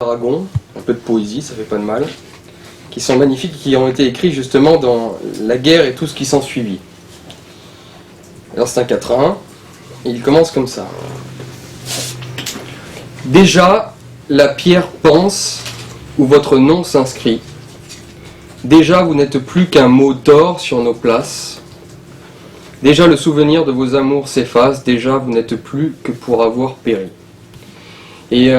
Aragon, un peu de poésie, ça fait pas de mal, qui sont magnifiques, qui ont été écrits justement dans la guerre et tout ce qui s'en suivit. Alors c'est un quatrain, et il commence comme ça. Déjà, la pierre pense où votre nom s'inscrit. Déjà, vous n'êtes plus qu'un mot d'or sur nos places. Déjà, le souvenir de vos amours s'efface. Déjà, vous n'êtes plus que pour avoir péri. Et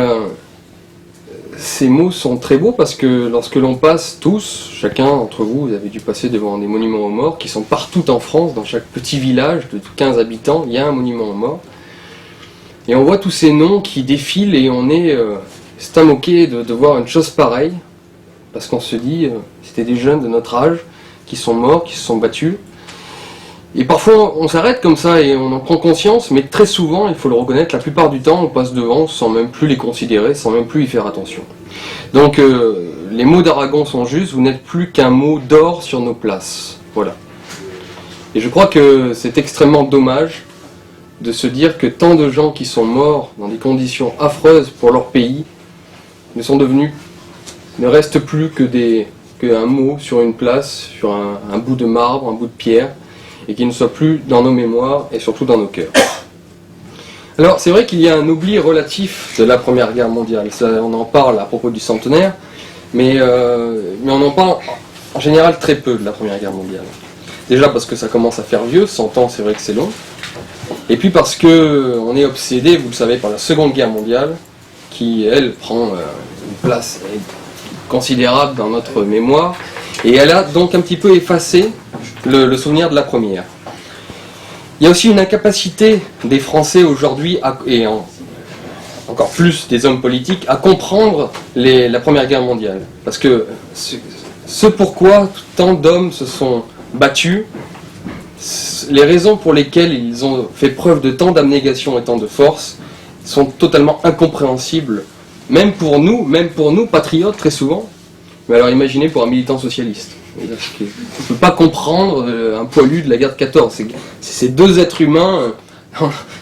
ces mots sont très beaux parce que lorsque l'on passe tous, chacun d'entre vous, vous avez dû passer devant des monuments aux morts qui sont partout en France, dans chaque petit village de 15 habitants, il y a un monument aux morts. Et on voit tous ces noms qui défilent et on est stamoqué de voir une chose pareille, parce qu'on se dit, c'était des jeunes de notre âge qui sont morts, qui se sont battus. Et parfois on s'arrête comme ça et on en prend conscience, mais très souvent, il faut le reconnaître, la plupart du temps on passe devant sans même plus les considérer, sans même plus y faire attention. Donc les mots d'Aragon sont justes, vous n'êtes plus qu'un mot d'or sur nos places. Voilà. Et je crois que c'est extrêmement dommage de se dire que tant de gens qui sont morts dans des conditions affreuses pour leur pays ne restent plus qu'un mot sur une place, sur un bout de marbre, un bout de pierre, et qui ne soit plus dans nos mémoires et surtout dans nos cœurs. Alors c'est vrai qu'il y a un oubli relatif de la Première Guerre mondiale, ça, on en parle à propos du centenaire, mais on en parle en général très peu de la Première Guerre mondiale. Déjà parce que ça commence à faire vieux, 100 ans c'est vrai que c'est long, et puis parce qu'on est obsédé, vous le savez, par la Seconde Guerre mondiale, qui elle prend une place considérable dans notre mémoire, et elle a donc un petit peu effacé le souvenir de la première. Il y a aussi une incapacité des Français aujourd'hui, et encore plus des hommes politiques, à comprendre la Première Guerre mondiale. Parce que ce pourquoi tant d'hommes se sont battus, les raisons pour lesquelles ils ont fait preuve de tant d'abnégation et tant de force, sont totalement incompréhensibles, même pour nous patriotes très souvent, mais alors imaginez pour un militant socialiste. On ne peut pas comprendre un poilu de la guerre de 14. C'est deux êtres humains,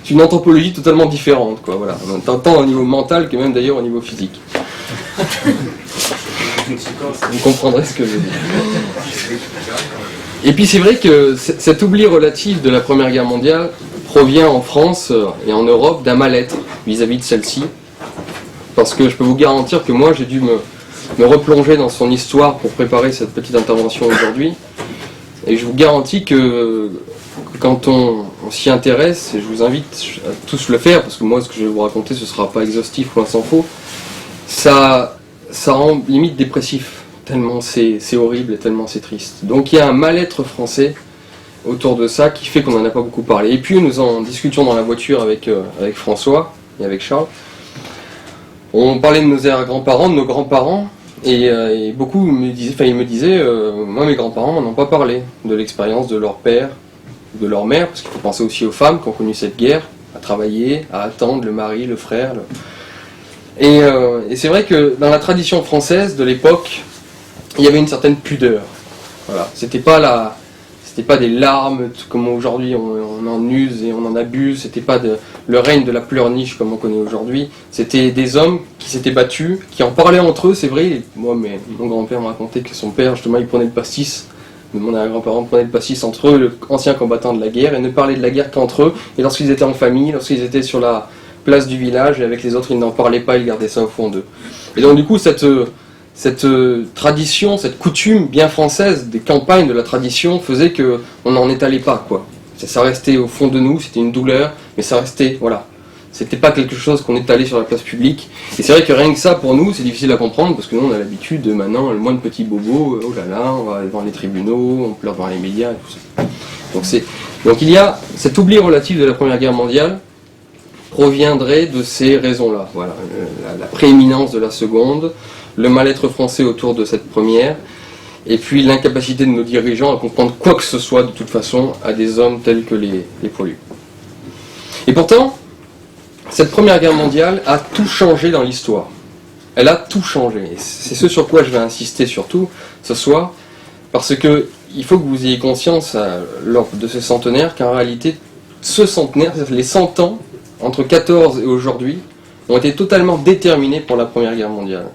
c'est une anthropologie totalement différente, quoi, voilà. Tant au niveau mental que même d'ailleurs au niveau physique. Vous comprendrez ce que je veux dire. Et puis c'est vrai que cet oubli relatif de la Première Guerre mondiale provient en France et en Europe d'un mal-être vis-à-vis de celle-ci. Parce que je peux vous garantir que moi j'ai dû me replonger dans son histoire pour préparer cette petite intervention aujourd'hui. Et je vous garantis que quand on s'y intéresse, et je vous invite à tous le faire, parce que moi ce que je vais vous raconter ce ne sera pas exhaustif, loin s'en faut, ça rend limite dépressif, tellement c'est horrible et tellement c'est triste. Donc il y a un mal-être français autour de ça qui fait qu'on n'en a pas beaucoup parlé. Et puis nous en discutions dans la voiture avec François et avec Charles. On parlait de nos grands-parents, de nos grands-parents, et beaucoup me disaient, moi mes grands-parents n'en ont pas parlé de l'expérience de leur père, de leur mère, parce qu'il faut penser aussi aux femmes qui ont connu cette guerre, à travailler, à attendre le mari, le frère. Et c'est vrai que dans la tradition française de l'époque, il y avait une certaine pudeur. Voilà, c'était pas des larmes comme aujourd'hui on en use et on en abuse, c'était pas le règne de la pleurniche comme on connaît aujourd'hui, c'était des hommes qui s'étaient battus, qui en parlaient entre eux, c'est vrai. Moi, mon grand-père m'a raconté que son père, justement, il prenait le pastis, mon grand-parent prenait le pastis entre eux, anciens combattants de la guerre, et ne parlaient de la guerre qu'entre eux, et lorsqu'ils étaient en famille, lorsqu'ils étaient sur la place du village, et avec les autres, ils n'en parlaient pas, ils gardaient ça au fond d'eux. Et donc du coup, cette tradition, cette coutume bien française des campagnes de la tradition faisait qu'on n'en étalait pas, quoi. Ça restait au fond de nous, c'était une douleur, mais ça restait, voilà. C'était pas quelque chose qu'on étalait sur la place publique. Et c'est vrai que rien que ça, pour nous, c'est difficile à comprendre, parce que nous, on a l'habitude de maintenant, le moindre petit bobo, oh là là, on va devant les tribunaux, on pleure devant les médias, et tout ça. Donc il y a cet oubli relatif de la Première Guerre mondiale, proviendrait de ces raisons-là. Voilà, la prééminence de la seconde, le mal-être français autour de cette première, et puis l'incapacité de nos dirigeants à comprendre quoi que ce soit de toute façon à des hommes tels que les poilus. Et pourtant, cette Première Guerre mondiale a tout changé dans l'histoire. Elle a tout changé. Et c'est ce sur quoi je vais insister surtout ce soir, parce que il faut que vous ayez conscience lors de ce centenaire qu'en réalité, ce centenaire, les 100 ans, entre 14 et aujourd'hui, ont été totalement déterminés pour la Première Guerre mondiale.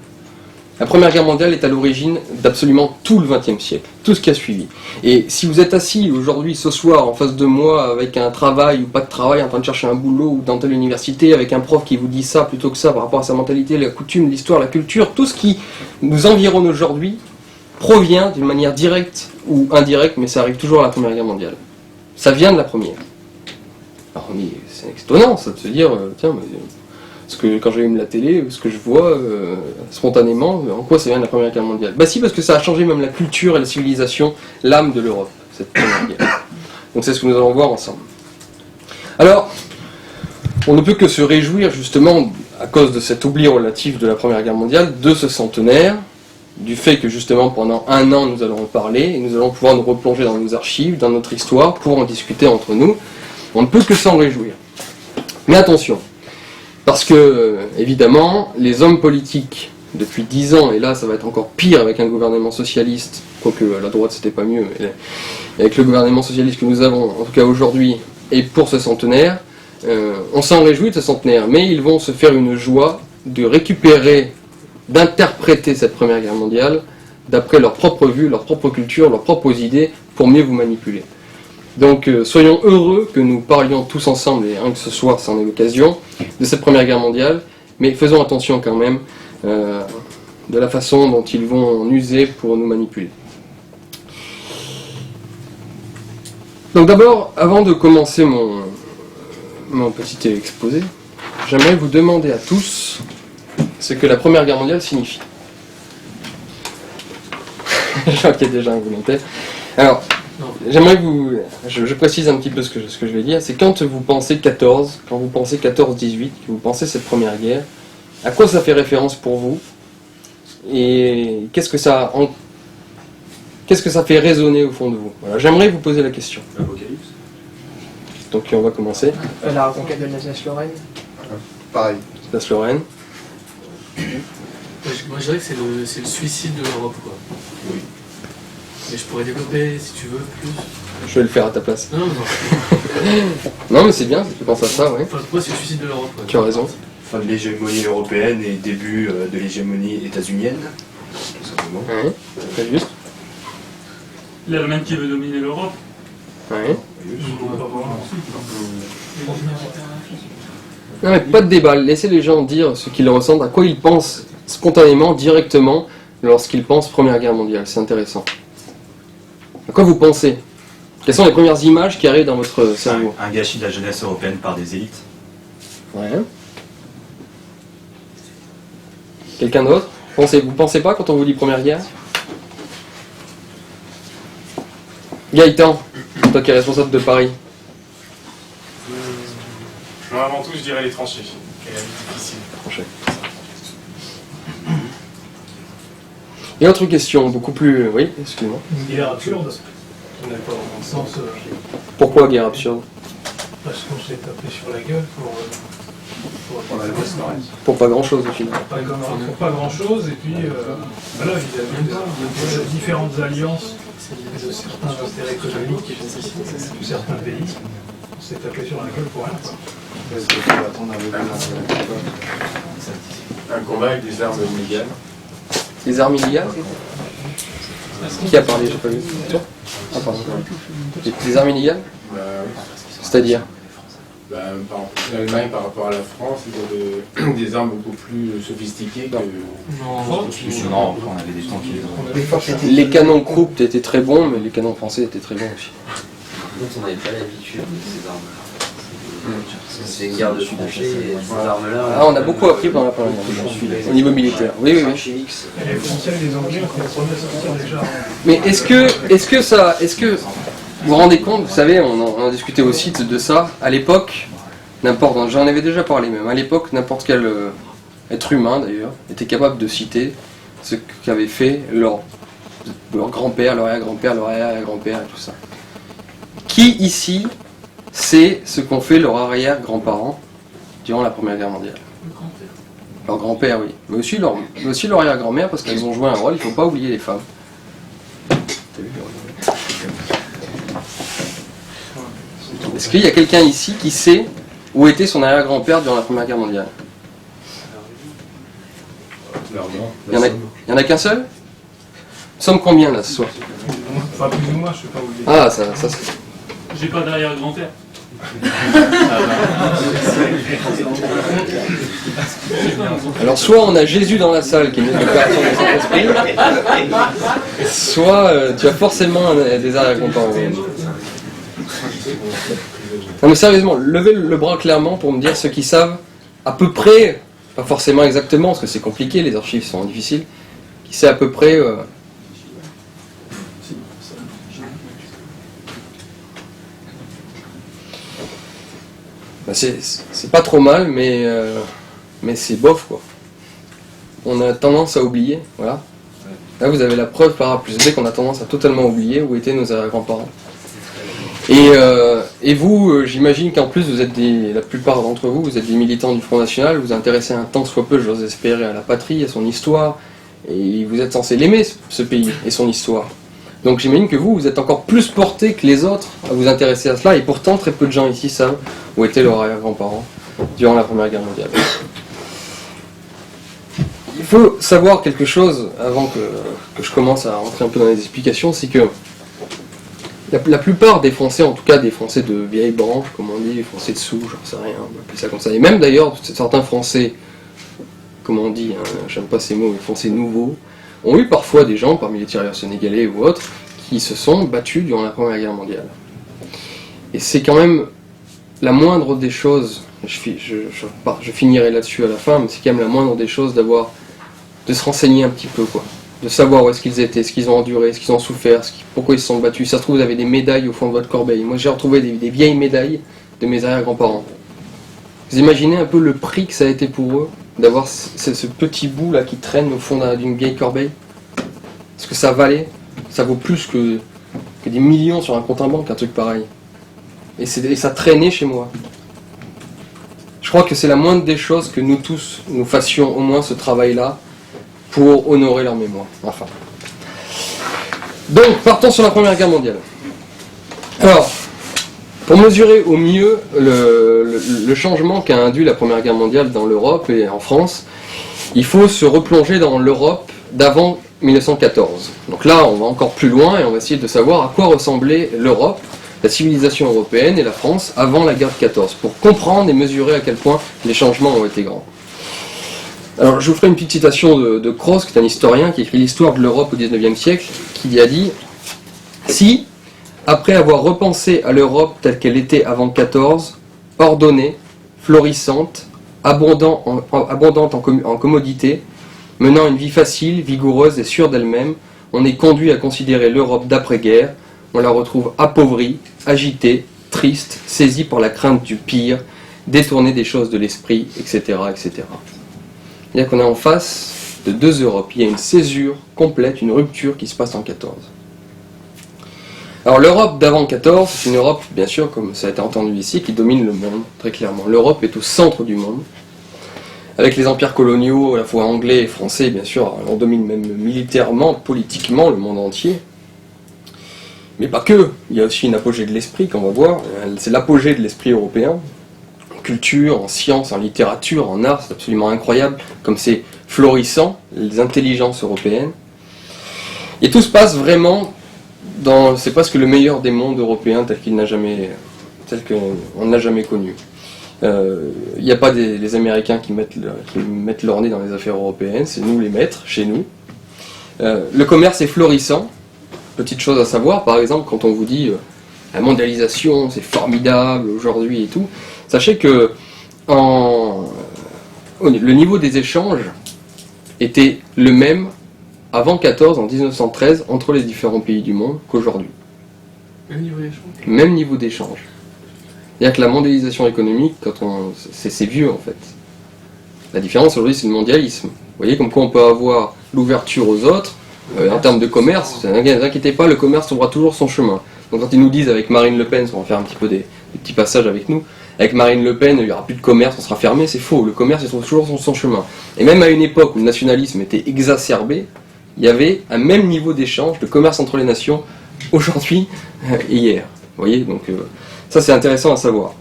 La Première Guerre mondiale est à l'origine d'absolument tout le XXe siècle, tout ce qui a suivi. Et si vous êtes assis aujourd'hui, ce soir, en face de moi, avec un travail ou pas de travail, en train de chercher un boulot ou dans telle université, avec un prof qui vous dit ça plutôt que ça par rapport à sa mentalité, la coutume, l'histoire, la culture, tout ce qui nous environne aujourd'hui provient d'une manière directe ou indirecte, mais ça arrive toujours à la Première Guerre mondiale. Ça vient de la première. Alors, mais c'est étonnant, ça, de se dire, tiens, mais, parce que quand j'allume la télé, ce que je vois spontanément, en quoi ça vient de la Première Guerre mondiale? Bah si, parce que ça a changé même la culture et la civilisation, l'âme de l'Europe, cette Première Guerre. Donc c'est ce que nous allons voir ensemble. Alors, on ne peut que se réjouir justement, à cause de cet oubli relatif de la Première Guerre mondiale, de ce centenaire, du fait que justement pendant un an nous allons en parler, et nous allons pouvoir nous replonger dans nos archives, dans notre histoire, pour en discuter entre nous. On ne peut que s'en réjouir. Mais attention, parce que, évidemment, les hommes politiques, depuis 10 ans, et là ça va être encore pire avec un gouvernement socialiste, quoique à la droite c'était pas mieux, mais avec le gouvernement socialiste que nous avons, en tout cas aujourd'hui, et pour ce centenaire, on s'en réjouit de ce centenaire, mais ils vont se faire une joie de récupérer, d'interpréter cette Première Guerre mondiale d'après leur propre vue, leur propre culture, leurs propres idées, pour mieux vous manipuler. Donc soyons heureux que nous parlions tous ensemble, et rien que ce soir, c'en est l'occasion, de cette Première Guerre mondiale, mais faisons attention quand même de la façon dont ils vont en user pour nous manipuler. Donc d'abord, avant de commencer mon petit exposé, j'aimerais vous demander à tous ce que la Première Guerre mondiale signifie. Je vois qu'il y a déjà un volontaire. Alors, j'aimerais vous... Je précise un petit peu ce que je vais dire. C'est quand vous pensez 14, quand vous pensez 14-18, que vous pensez cette Première Guerre, à quoi ça fait référence pour vous? Et qu'est-ce que ça fait résonner au fond de vous? Voilà, j'aimerais vous poser la question. L'Apocalypse. Donc on va commencer. La reconquête de l'Alsace-Lorraine. Pareil. Alsace-Lorraine. Moi je dirais que c'est le suicide de l'Europe, quoi. Oui. Mais je pourrais développer si tu veux plus. Je vais le faire à ta place. Non, Non mais c'est bien, tu penses à ça, ouais. enfin, pour moi c'est le suicide de l'Europe, quoi. Tu as raison. Fin de l'hégémonie européenne et début de l'hégémonie états-unienne, tout simplement. Ouais, c'est juste. L'Allemagne qui veut dominer l'Europe. Ouais. Non, Non mais pas de débat, laissez les gens dire ce qu'ils ressentent, à quoi ils pensent spontanément, directement, lorsqu'ils pensent Première Guerre mondiale, c'est intéressant. À quoi vous pensez? Quelles sont les premières images qui arrivent dans votre cerveau? Un gâchis de la jeunesse européenne par des élites. Ouais. Quelqu'un d'autre? Vous pensez pas quand on vous dit Première Guerre? Gaëtan, toi qui es responsable de Paris. Moi, avant tout, je dirais les tranchées. Et la vie difficile. Tranchées. Et autre question, beaucoup plus... Oui, excuse-moi. Une guerre absurde, qui n'a pas vraiment de sens, Pourquoi guerre absurde? parce qu'on s'est tapé sur la gueule Pour pas grand-chose au final. pour pas grand chose, et puis voilà, il y a différentes alliances de certains intérêts économiques de certains pays. On s'est tapé sur la gueule pour rien, quoi. Un combat avec des armes illégales. Les armes illégales? Qui a parlé? J'ai pas vu. Toi? Ah, pardon. Les armes illégales? Bah, C'est-à-dire? par exemple, l'Allemagne par rapport à la France, ils ont des armes beaucoup plus sophistiquées que... Non, on avait des tanks qui Les canons Krupp étaient très bons, mais les canons français étaient très bons aussi. Donc on n'avait pas l'habitude de ces armes-là. C'est une guerre de tranchées et ces armes-là. Ah, on a beaucoup appris pendant la Première Guerre mondiale, au niveau militaire. Oui, oui, oui. Chimiques. Et les Français et les Anglais, on fait le premier à sortir déjà. Mais est-ce que vous vous rendez compte, vous savez, on en discutait aussi de ça, à l'époque, j'en avais déjà parlé même, à l'époque, n'importe quel être humain d'ailleurs, était capable de citer ce qu'avaient fait leur grand-père, leur arrière-grand-père, leur arrière-grand-père et tout ça. Qui ici sait ce qu'ont fait leurs arrière-grands-parents durant la Première Guerre mondiale? Leur grand-père, oui. Mais aussi leur arrière-grand-mère, parce qu'elles ont joué un rôle, il ne faut pas oublier les femmes. Est-ce qu'il y a quelqu'un ici qui sait où était son arrière-grand-père durant la Première Guerre mondiale? Il y en a qu'un seul? Nous sommes combien là ce soir? Enfin, plus ou moins, je sais pas où le dire. Ah, ça c'est... J'ai pas d'arrière-grand-père. Alors soit on a Jésus dans la salle qui est une opération de Saint-Esprit, soit tu as forcément des arrière-grands-parents. Non mais sérieusement, levez le bras clairement pour me dire ceux qui savent à peu près, pas forcément exactement parce que c'est compliqué, les archives sont difficiles, qui sait à peu près... c'est pas trop mal, mais c'est bof quoi. On a tendance à oublier, voilà. Là vous avez la preuve par A plus B qu'on a tendance à totalement oublier où étaient nos grands-parents. Et vous, j'imagine qu'en plus vous êtes la plupart d'entre vous, vous êtes des militants du Front National, vous vous intéressez un tant soit peu, j'ose espérer, à la patrie, à son histoire, et vous êtes censé l'aimer ce pays et son histoire. Donc j'imagine que vous êtes encore plus portés que les autres à vous intéresser à cela, et pourtant très peu de gens ici savent où étaient leurs arrière-grands-parents durant la Première Guerre mondiale. Il faut savoir quelque chose avant que je commence à rentrer un peu dans les explications, c'est que la plupart des Français, en tout cas des Français de vieille branche, comme on dit, les Français de souche, j'en sais rien, on va appeler ça comme ça, et même d'ailleurs certains Français, comme on dit, hein, j'aime pas ces mots, mais Français nouveaux, ont eu parfois des gens, parmi les tirailleurs sénégalais ou autres, qui se sont battus durant la Première Guerre mondiale. Et c'est quand même la moindre des choses, je finirai là-dessus à la fin, mais c'est quand même la moindre des choses de se renseigner un petit peu, quoi. De savoir où est-ce qu'ils étaient, ce qu'ils ont enduré, ce qu'ils ont souffert, pourquoi ils se sont battus. Ça se trouve, vous avez des médailles au fond de votre corbeille. Moi, j'ai retrouvé des vieilles médailles de mes arrière-grands-parents. Vous imaginez un peu le prix que ça a été pour eux d'avoir ce petit bout là qui traîne au fond d'une vieille corbeille? Parce que ça valait, ça vaut plus que des millions sur un compte en banque, un truc pareil. Et ça traînait chez moi. Je crois que c'est la moindre des choses que nous tous, nous fassions au moins ce travail-là pour honorer leur mémoire. Enfin. Donc, partons sur la Première Guerre mondiale. Alors, pour mesurer au mieux le changement qu'a induit la Première Guerre mondiale dans l'Europe et en France, il faut se replonger dans l'Europe d'avant 1914. Donc là, on va encore plus loin et on va essayer de savoir à quoi ressemblait l'Europe, la civilisation européenne et la France avant la guerre de 14, pour comprendre et mesurer à quel point les changements ont été grands. Alors, je vous ferai une petite citation de Croce, qui est un historien qui écrit l'histoire de l'Europe au XIXe siècle, qui a dit « Si, après avoir repensé à l'Europe telle qu'elle était avant 14, ordonnée, florissante, abondante en commodités, menant une vie facile, vigoureuse et sûre d'elle-même, on est conduit à considérer l'Europe d'après-guerre, on la retrouve appauvrie, agitée, triste, saisie par la crainte du pire, détournée des choses de l'esprit, etc., etc. » C'est-à-dire qu'on est en face de deux Europes. Il y a une césure complète, une rupture qui se passe en 14. Alors l'Europe d'avant 14, c'est une Europe, bien sûr, comme ça a été entendu ici, qui domine le monde, très clairement. L'Europe est au centre du monde. Avec les empires coloniaux, à la fois anglais et français, bien sûr, on domine même militairement, politiquement, le monde entier. Mais pas que. Il y a aussi une apogée de l'esprit, qu'on va voir. C'est l'apogée de l'esprit européen. Culture, en sciences, en littérature, en art, c'est absolument incroyable, comme c'est florissant, les intelligences européennes. Et tout se passe vraiment c'est presque le meilleur des mondes européens tel qu'on n'a jamais connu. Il n'y a pas les Américains qui mettent leur nez dans les affaires européennes, c'est nous les maîtres, chez nous. Le commerce est florissant. Petite chose à savoir, par exemple, quand on vous dit la mondialisation, c'est formidable aujourd'hui et tout, sachez que le niveau des échanges était le même avant 14, en 1913, entre les différents pays du monde qu'aujourd'hui. Même niveau d'échange. Même niveau d'échange. C'est-à-dire que la mondialisation économique, c'est vieux en fait. La différence aujourd'hui, c'est le mondialisme. Vous voyez comme quoi on peut avoir l'ouverture aux autres, en termes de commerce, ne vous inquiétez pas, le commerce trouvera toujours son chemin. Donc quand ils nous disent avec Marine Le Pen, on va faire un petit peu des petits passages avec nous, avec Marine Le Pen, il n'y aura plus de commerce, on sera fermé, c'est faux. Le commerce, il trouve toujours son chemin. Et même à une époque où le nationalisme était exacerbé, il y avait un même niveau d'échange, de commerce entre les nations, aujourd'hui et hier. Vous voyez, donc ça c'est intéressant à savoir.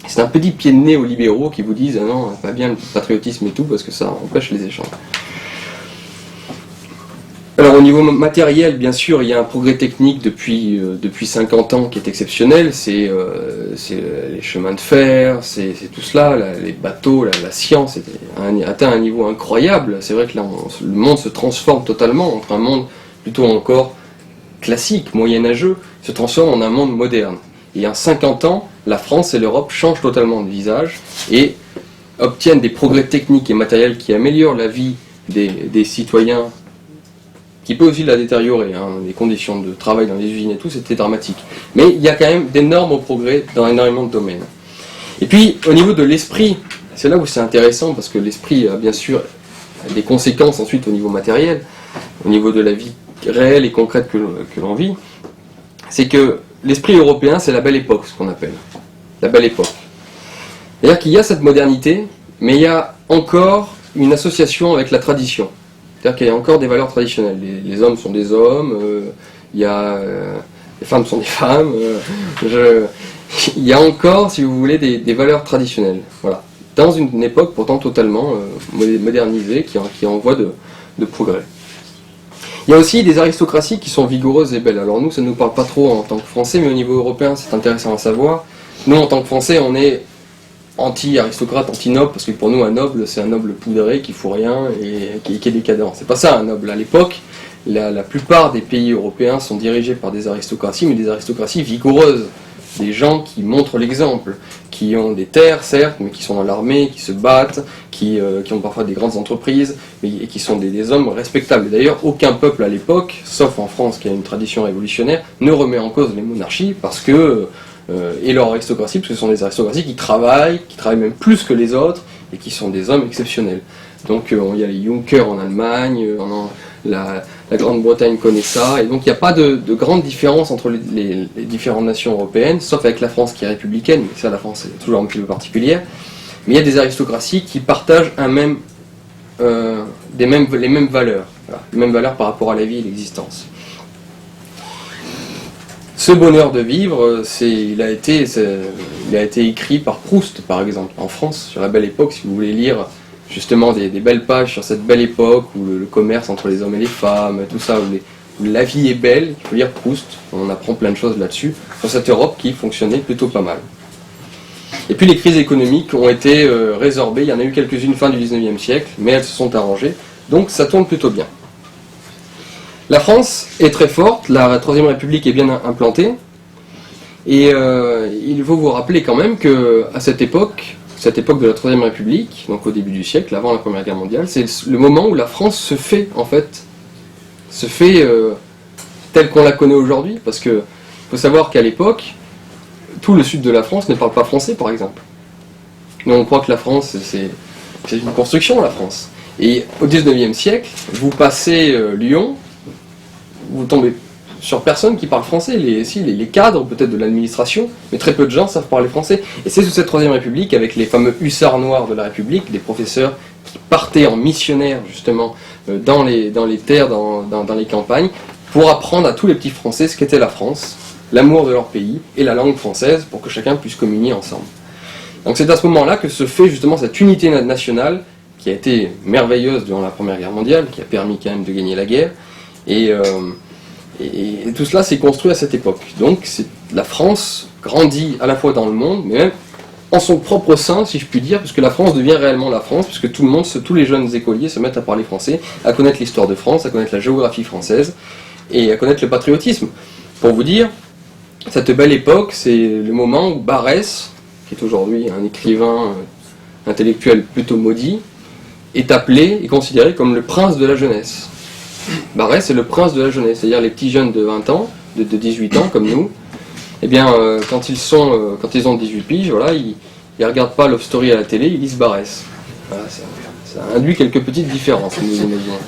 C'est un petit pied de nez aux libéraux qui vous disent « Ah non, pas bien le patriotisme et tout, parce que ça empêche les échanges ». Alors au niveau matériel, bien sûr, il y a un progrès technique depuis 50 ans qui est exceptionnel. C'est les chemins de fer, c'est tout cela, les bateaux, la science atteint un niveau incroyable. C'est vrai que là, le monde se transforme totalement entre un monde plutôt encore classique, moyenâgeux, se transforme en un monde moderne. Et en 50 ans, la France et l'Europe changent totalement de visage et obtiennent des progrès techniques et matériels qui améliorent la vie des citoyens, qui peut aussi la détériorer, hein, les conditions de travail dans les usines et tout, c'était dramatique. Mais il y a quand même d'énormes progrès dans énormément de domaines. Et puis, au niveau de l'esprit, c'est là où c'est intéressant, parce que l'esprit a bien sûr des conséquences ensuite au niveau matériel, au niveau de la vie réelle et concrète que l'on vit, c'est que l'esprit européen, c'est la belle époque, ce qu'on appelle. La belle époque. C'est-à-dire qu'il y a cette modernité, mais il y a encore une association avec la tradition. C'est-à-dire qu'il y a encore des valeurs traditionnelles. Les hommes sont des hommes, les femmes sont des femmes. Il y a encore, si vous voulez, des valeurs traditionnelles. Voilà. Dans une époque pourtant totalement modernisée, qui envoie de progrès. Il y a aussi des aristocraties qui sont vigoureuses et belles. Alors nous, ça ne nous parle pas trop en tant que Français, mais au niveau européen, c'est intéressant à savoir. Nous, en tant que Français, on est anti-aristocrate, anti-noble, parce que pour nous un noble c'est un noble poudré qui fout rien et qui est décadent. C'est pas ça un noble. À l'époque, la plupart des pays européens sont dirigés par des aristocraties, mais des aristocraties vigoureuses, des gens qui montrent l'exemple, qui ont des terres certes, mais qui sont dans l'armée, qui se battent, qui ont parfois des grandes entreprises, et qui sont des hommes respectables. D'ailleurs, aucun peuple à l'époque, sauf en France qui a une tradition révolutionnaire, ne remet en cause les monarchies parce que et leur aristocratie, parce que ce sont des aristocraties qui travaillent même plus que les autres, et qui sont des hommes exceptionnels. Donc il y a les Junkers en Allemagne, la Grande-Bretagne connaît ça, et donc il n'y a pas de grande différence entre les différentes nations européennes, sauf avec la France qui est républicaine, mais ça la France est toujours un petit peu particulière, mais il y a des aristocraties qui partagent les mêmes valeurs, voilà, les mêmes valeurs par rapport à la vie et l'existence. Ce bonheur de vivre, il a été écrit par Proust, par exemple, en France, sur la Belle Époque. Si vous voulez lire justement des belles pages sur cette belle époque, où le commerce entre les hommes et les femmes, tout ça, où la vie est belle, il faut lire Proust, on apprend plein de choses là-dessus, sur cette Europe qui fonctionnait plutôt pas mal. Et puis les crises économiques ont été résorbées, il y en a eu quelques-unes fin du 19e siècle, mais elles se sont arrangées, donc ça tourne plutôt bien. La France est très forte, la Troisième République est bien implantée, et il faut vous rappeler quand même qu'à cette époque de la Troisième République, donc au début du siècle, avant la Première Guerre mondiale, c'est le moment où la France se fait telle qu'on la connaît aujourd'hui, parce qu'il faut savoir qu'à l'époque, tout le sud de la France ne parle pas français, par exemple. Mais on croit que la France, c'est une construction, la France. Et au 19e siècle, vous passez Lyon, vous tombez sur personne qui parle français, les cadres peut-être de l'administration, mais très peu de gens savent parler français. Et c'est sous cette Troisième République, avec les fameux hussards noirs de la République, des professeurs qui partaient en missionnaire justement dans les terres, dans les campagnes, pour apprendre à tous les petits Français ce qu'était la France, l'amour de leur pays et la langue française, pour que chacun puisse communier ensemble. Donc c'est à ce moment-là que se fait justement cette unité nationale, qui a été merveilleuse durant la Première Guerre mondiale, qui a permis quand même de gagner la guerre, et tout cela s'est construit à cette époque. Donc la France grandit à la fois dans le monde, mais même en son propre sein, si je puis dire, puisque la France devient réellement la France, puisque tous les jeunes écoliers se mettent à parler français, à connaître l'histoire de France, à connaître la géographie française, et à connaître le patriotisme. Pour vous dire, cette belle époque, c'est le moment où Barrès, qui est aujourd'hui un écrivain intellectuel plutôt maudit, est appelé et considéré comme le prince de la jeunesse. Barrès est le prince de la jeunesse, c'est-à-dire les petits jeunes de 20 ans, de 18 ans comme nous, eh bien, quand ils ont 18 piges, voilà, ils ne regardent pas Love Story à la télé, ils lisent Barrès. Voilà, ça induit quelques petites différences, nous imaginons.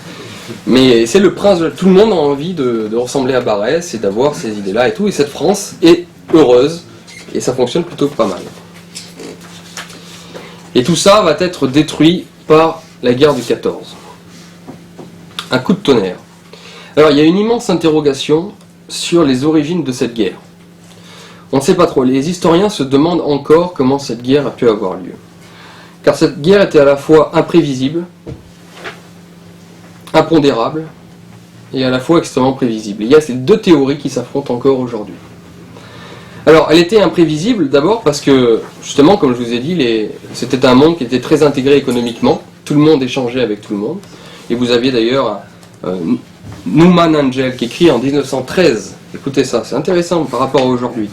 Mais c'est le prince, tout le monde a envie de ressembler à Barrès et d'avoir ces idées-là et tout, et cette France est heureuse, et ça fonctionne plutôt pas mal. Et tout ça va être détruit par la guerre du 14. Un coup de tonnerre. Alors il y a une immense interrogation sur les origines de cette guerre. On ne sait pas trop, les historiens se demandent encore comment cette guerre a pu avoir lieu. Car cette guerre était à la fois imprévisible, impondérable et à la fois extrêmement prévisible. Et il y a ces deux théories qui s'affrontent encore aujourd'hui. Alors, elle était imprévisible d'abord parce que, justement, comme je vous ai dit, c'était un monde qui était très intégré économiquement. Tout le monde échangeait avec tout le monde. Et vous aviez d'ailleurs Newman Angel qui écrit en 1913. Écoutez ça, c'est intéressant par rapport à aujourd'hui.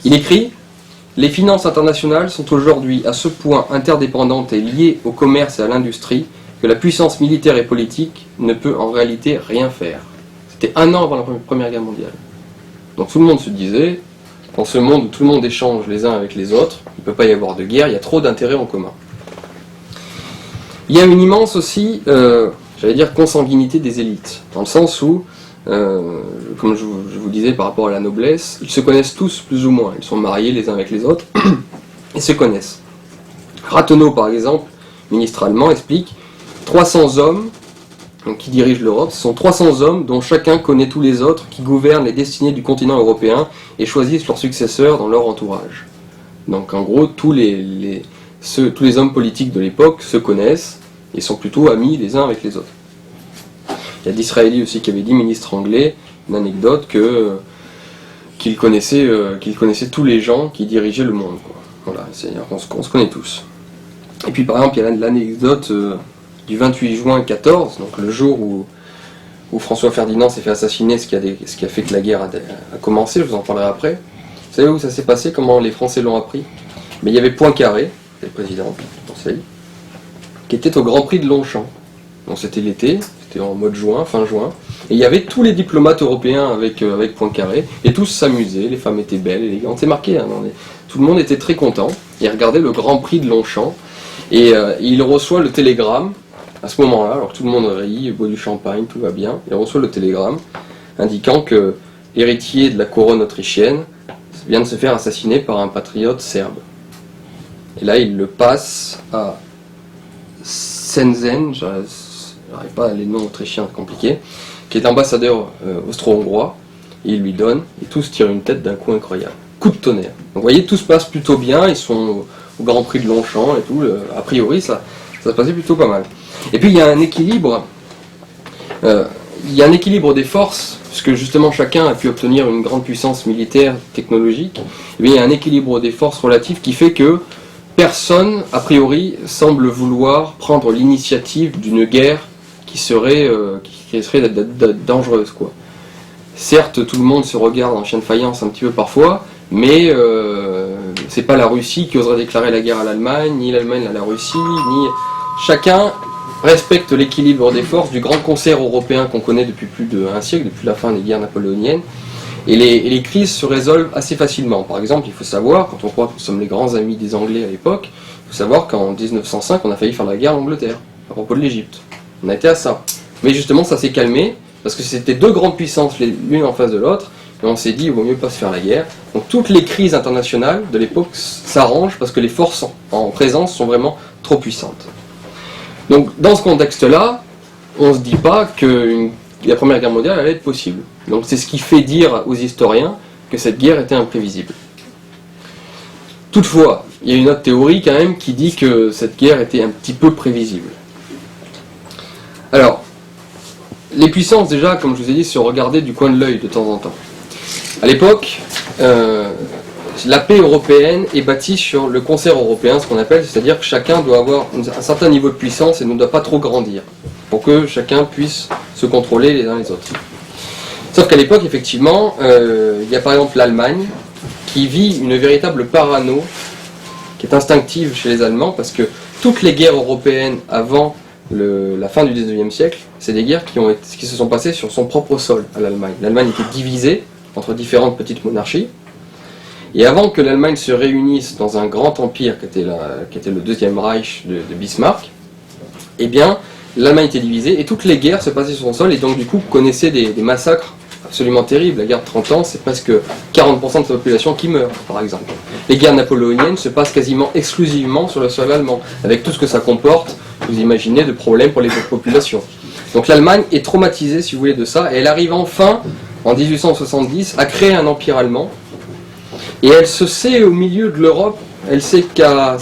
Il écrit « Les finances internationales sont aujourd'hui à ce point interdépendantes et liées au commerce et à l'industrie que la puissance militaire et politique ne peut en réalité rien faire. » C'était un an avant la Première Guerre mondiale. Donc tout le monde se disait, dans ce monde où tout le monde échange les uns avec les autres, il ne peut pas y avoir de guerre, il y a trop d'intérêts en commun. Il y a une immense aussi, j'allais dire, consanguinité des élites, dans le sens où, comme je vous disais par rapport à la noblesse, ils se connaissent tous plus ou moins, ils sont mariés les uns avec les autres, et se connaissent. Rathenau, par exemple, ministre allemand, explique 300 hommes qui dirigent l'Europe, ce sont 300 hommes dont chacun connaît tous les autres, qui gouvernent les destinées du continent européen et choisissent leurs successeurs dans leur entourage. Donc en gros, tous les hommes politiques de l'époque se connaissent et sont plutôt amis les uns avec les autres. Il y a Disraeli aussi qui avait dit, ministre anglais, une anecdote qu'il connaissait tous les gens qui dirigeaient le monde, quoi. Voilà, c'est-à-dire qu'on se connaît tous. Et puis par exemple, il y a l'anecdote du 28 juin 14, donc le jour où François Ferdinand s'est fait assassiner, ce qui a fait que la guerre a commencé, je vous en parlerai après. Vous savez où ça s'est passé, comment les Français l'ont appris? Mais il y avait Poincaré, le président français, qui était au Grand Prix de Longchamp. Donc c'était l'été, c'était en mode juin, fin juin, et il y avait tous les diplomates européens avec Poincaré, et tous s'amusaient, les femmes étaient belles, élégantes, c'est marqué, hein, tout le monde était très content, et regardait le Grand Prix de Longchamp, et il reçoit le télégramme, à ce moment-là, alors tout le monde rit, boit du champagne, tout va bien, il reçoit le télégramme indiquant que l'héritier de la couronne autrichienne vient de se faire assassiner par un patriote serbe. Et là, il le passe à Senzen, j'arrive pas, les noms autrichiens compliqués, qui est ambassadeur austro-hongrois, et il lui donne, et tous tirent une tête d'un coup incroyable. Coup de tonnerre. Donc vous voyez, tout se passe plutôt bien, ils sont au Grand Prix de Longchamp et tout, a priori ça se passait plutôt pas mal. Et puis il y a un équilibre, des forces, puisque justement chacun a pu obtenir une grande puissance militaire, technologique, et bien il y a un équilibre des forces relatives qui fait que personne, a priori, semble vouloir prendre l'initiative d'une guerre qui serait dangereuse, quoi. Certes, tout le monde se regarde en chien de faïence un petit peu parfois, mais c'est pas la Russie qui oserait déclarer la guerre à l'Allemagne, ni l'Allemagne à la Russie, ni... Chacun respecte l'équilibre des forces du grand concert européen qu'on connaît depuis plus d'un siècle, depuis la fin des guerres napoléoniennes, et les crises se résolvent assez facilement. Par exemple, il faut savoir, quand on croit que nous sommes les grands amis des Anglais à l'époque, il faut savoir qu'en 1905, on a failli faire la guerre à l'Angleterre, à propos de l'Égypte. On a été à ça. Mais justement, ça s'est calmé, parce que c'était deux grandes puissances l'une en face de l'autre, et on s'est dit, il vaut mieux pas se faire la guerre. Donc toutes les crises internationales de l'époque s'arrangent, parce que les forces en présence sont vraiment trop puissantes. Donc dans ce contexte-là, on ne se dit pas que la Première Guerre mondiale allait être possible. Donc c'est ce qui fait dire aux historiens que cette guerre était imprévisible. Toutefois, il y a une autre théorie quand même qui dit que cette guerre était un petit peu prévisible. Alors, les puissances déjà, comme je vous ai dit, se regardaient du coin de l'œil de temps en temps. À l'époque, la paix européenne est bâtie sur le concert européen, ce qu'on appelle, c'est-à-dire que chacun doit avoir un certain niveau de puissance et ne doit pas trop grandir, pour que chacun puisse se contrôler les uns les autres. Sauf qu'à l'époque, effectivement, il y a par exemple l'Allemagne, qui vit une véritable parano, qui est instinctive chez les Allemands, parce que toutes les guerres européennes avant la fin du XIXe siècle, c'est des guerres qui se sont passées sur son propre sol à l'Allemagne. L'Allemagne était divisée entre différentes petites monarchies, et avant que l'Allemagne se réunisse dans un grand empire qui était le Deuxième Reich de Bismarck, eh bien, l'Allemagne était divisée et toutes les guerres se passaient sur son sol et donc du coup connaissait des massacres absolument terribles. La guerre de 30 ans, c'est presque 40% de sa population qui meurt, par exemple. Les guerres napoléoniennes se passent quasiment exclusivement sur le sol allemand, avec tout ce que ça comporte, vous imaginez, de problèmes pour les autres populations. Donc l'Allemagne est traumatisée, si vous voulez, de ça, et elle arrive enfin, en 1870, à créer un empire allemand. Et elle se sait au milieu de l'Europe, elle sait qu'à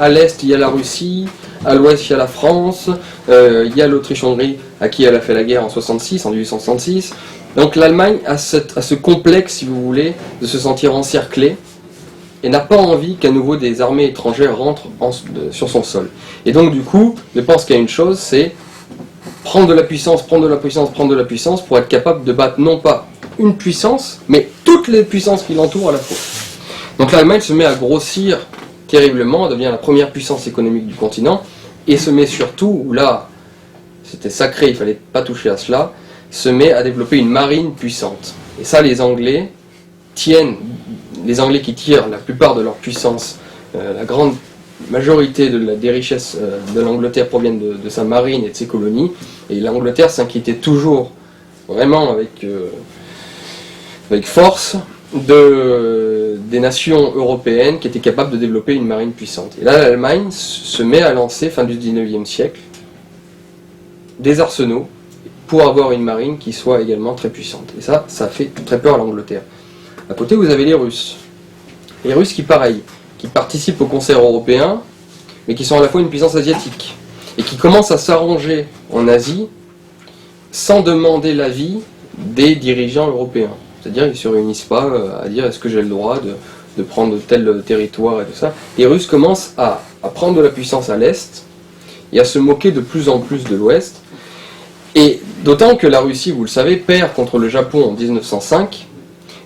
l'est il y a la Russie, à l'ouest il y a la France, il y a l'Autriche-Hongrie à qui elle a fait la guerre en 1866. Donc l'Allemagne a ce complexe, si vous voulez, de se sentir encerclée et n'a pas envie qu'à nouveau des armées étrangères rentrent sur son sol. Et donc du coup, ne pense qu'à une chose, c'est prendre de la puissance pour être capable de battre non pas une puissance, mais toutes les puissances qui l'entourent à la fois. Donc l'Allemagne se met à grossir terriblement, elle devient la première puissance économique du continent, et se met surtout, où là, c'était sacré, il ne fallait pas toucher à cela, se met à développer une marine puissante. Et ça, les Anglais qui tirent la plupart de leur puissance, la grande majorité des richesses de l'Angleterre proviennent de sa marine et de ses colonies, et l'Angleterre s'inquiétait toujours, vraiment avec force, des nations européennes qui étaient capables de développer une marine puissante. Et là, l'Allemagne se met à lancer, fin du 19e siècle, des arsenaux pour avoir une marine qui soit également très puissante. Et ça fait très peur à l'Angleterre. À côté, vous avez les Russes. Les Russes qui participent au concert européen, mais qui sont à la fois une puissance asiatique, et qui commencent à s'arranger en Asie sans demander l'avis des dirigeants européens. C'est-à-dire qu'ils ne se réunissent pas à dire est-ce que j'ai le droit de prendre tel territoire et tout ça. Les Russes commencent à prendre de la puissance à l'Est et à se moquer de plus en plus de l'Ouest. Et d'autant que la Russie, vous le savez, perd contre le Japon en 1905,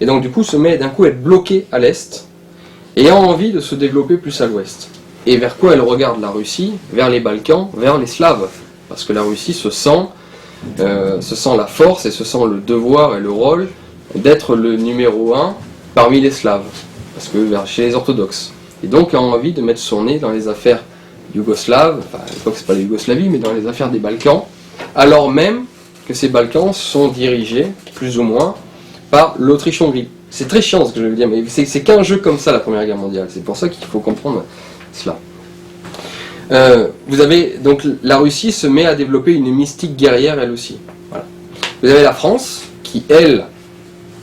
et donc du coup se met d'un coup à être bloquée à l'Est, ayant envie de se développer plus à l'Ouest. Et vers quoi elle regarde la Russie? Vers les Balkans, vers les Slaves. Parce que la Russie se sent la force et se sent le devoir et le rôle d'être le numéro 1 parmi les Slaves, parce que chez les orthodoxes. Et donc a envie de mettre son nez dans les affaires yougoslaves, enfin à l'époque c'est pas la Yougoslavie, mais dans les affaires des Balkans, alors même que ces Balkans sont dirigés, plus ou moins, par l'Autriche-Hongrie. C'est très chiant ce que je veux dire, mais c'est qu'un jeu comme ça la Première Guerre mondiale, c'est pour ça qu'il faut comprendre cela. Vous avez donc la Russie se met à développer une mystique guerrière elle aussi. Voilà. Vous avez la France qui, elle,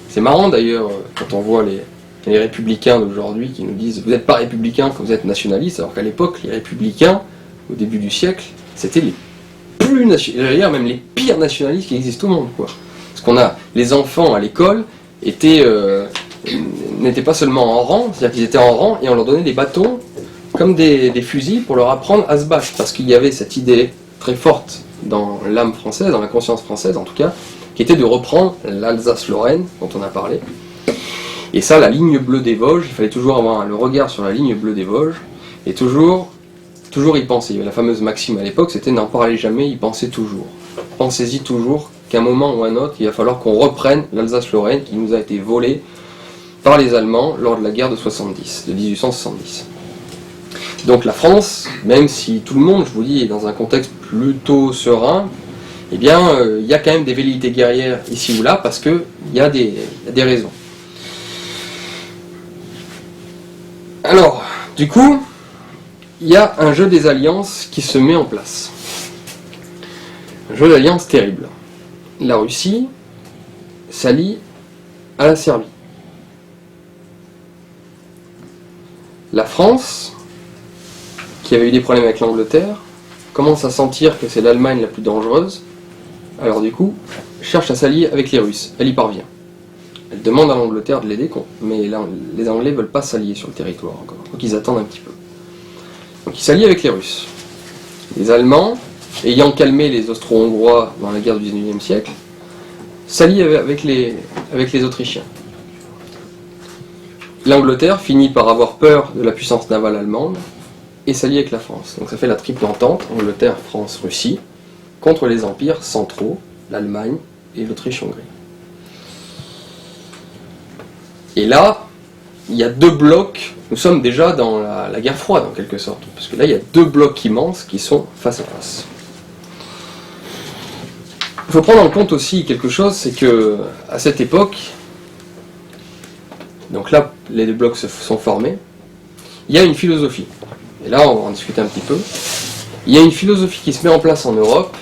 c'est marrant d'ailleurs quand on voit les républicains d'aujourd'hui qui nous disent vous n'êtes pas républicain quand vous êtes nationaliste, alors qu'à l'époque les républicains, au début du siècle, c'était les plus nationalistes, même les pires nationalistes qui existent au monde, quoi. Parce qu'on a les enfants à l'école n'étaient pas seulement en rang, c'est-à-dire qu'ils étaient en rang et on leur donnait des bâtons comme des fusils pour leur apprendre à se battre, parce qu'il y avait cette idée très forte dans l'âme française, dans la conscience française en tout cas, qui était de reprendre l'Alsace-Lorraine dont on a parlé. Et ça, la ligne bleue des Vosges, il fallait toujours avoir le regard sur la ligne bleue des Vosges, et toujours y penser. Il y avait la fameuse maxime à l'époque, c'était n'en parlez jamais, y pensez toujours. Pensez-y toujours qu'à un moment ou un autre, il va falloir qu'on reprenne l'Alsace-Lorraine qui nous a été volée par les Allemands lors de la guerre de 1870. Donc la France, même si tout le monde, je vous dis, est dans un contexte plutôt serein, eh bien, il y a quand même des velléités guerrières ici ou là, parce qu'il y a des raisons. Alors, du coup, il y a un jeu des alliances qui se met en place. Un jeu d'alliance terrible. La Russie s'allie à la Serbie. La France, qui avait eu des problèmes avec l'Angleterre, commence à sentir que c'est l'Allemagne la plus dangereuse, alors du coup, cherche à s'allier avec les Russes. Elle y parvient. Elle demande à l'Angleterre de l'aider, mais les Anglais ne veulent pas s'allier sur le territoire encore, donc ils attendent un petit peu. Donc ils s'allient avec les Russes. Les Allemands, ayant calmé les Austro-Hongrois dans la guerre du XIXe siècle, s'allient avec les Autrichiens. L'Angleterre finit par avoir peur de la puissance navale allemande et s'allie avec la France. Donc ça fait la triple entente, Angleterre, France, Russie, contre les empires centraux, l'Allemagne et l'Autriche-Hongrie. Et là, il y a deux blocs, nous sommes déjà dans la guerre froide en quelque sorte, parce que là il y a deux blocs immenses qui sont face à face. Il faut prendre en compte aussi quelque chose, c'est que à cette époque, donc là les deux blocs se sont formés, il y a une philosophie, et là on va en discuter un petit peu, il y a une philosophie qui se met en place en Europe,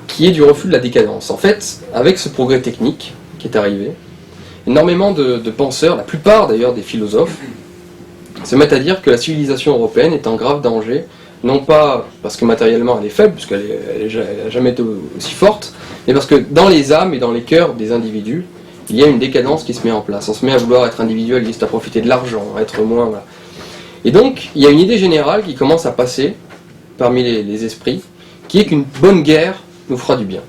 qui est du refus de la décadence. En fait, avec ce progrès technique qui est arrivé, énormément de penseurs, la plupart d'ailleurs des philosophes, se mettent à dire que la civilisation européenne est en grave danger non pas parce que matériellement elle est faible, puisqu'elle n'a jamais été aussi forte, mais parce que dans les âmes et dans les cœurs des individus, il y a une décadence qui se met en place. On se met à vouloir être individualiste, à profiter de l'argent, à être moins... Voilà. Et donc, il y a une idée générale qui commence à passer parmi les esprits, qui est qu'une bonne guerre nous fera du bien.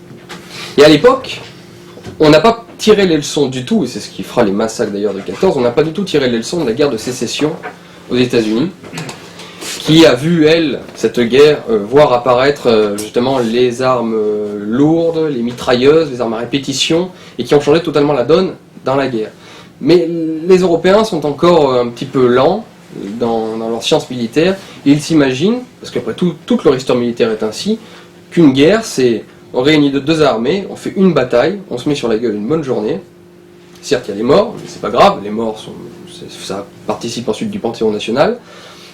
Et à l'époque, on n'a pas tiré les leçons du tout, et c'est ce qui fera les massacres d'ailleurs de 14, on n'a pas du tout tiré les leçons de la guerre de sécession aux États-Unis, qui a vu, elle, cette guerre, voir apparaître justement les armes lourdes, les mitrailleuses, les armes à répétition, et qui ont changé totalement la donne dans la guerre. Mais les Européens sont encore un petit peu lents dans leur science militaire, et ils s'imaginent, parce qu'après tout, toute leur histoire militaire est ainsi, qu'une guerre, c'est on réunit deux armées, on fait une bataille, on se met sur la gueule une bonne journée. Certes, il y a des morts, mais c'est pas grave, les morts, ça participe ensuite du Panthéon national.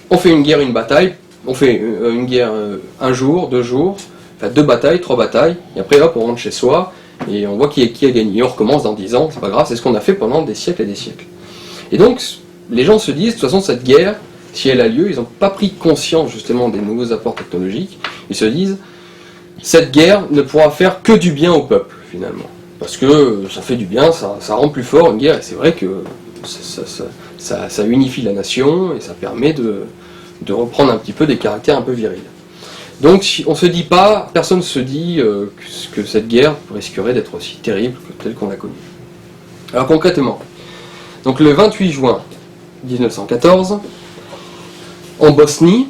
On fait une guerre, une bataille, on fait une guerre un jour, 2 jours, enfin 2 batailles, 3 batailles, et après hop, on rentre chez soi, et on voit qui a gagné. Et on recommence dans 10 ans, c'est pas grave, c'est ce qu'on a fait pendant des siècles et des siècles. Et donc, les gens se disent, de toute façon, cette guerre, si elle a lieu, ils n'ont pas pris conscience justement des nouveaux apports technologiques, ils se disent, cette guerre ne pourra faire que du bien au peuple, finalement. Parce que ça fait du bien, ça rend plus fort une guerre, et c'est vrai que ça unifie la nation, et ça permet de reprendre un petit peu des caractères un peu virils. Donc on se dit pas, personne ne se dit que cette guerre risquerait d'être aussi terrible que telle qu'on l'a connue. Alors concrètement, donc le 28 juin 1914, en Bosnie,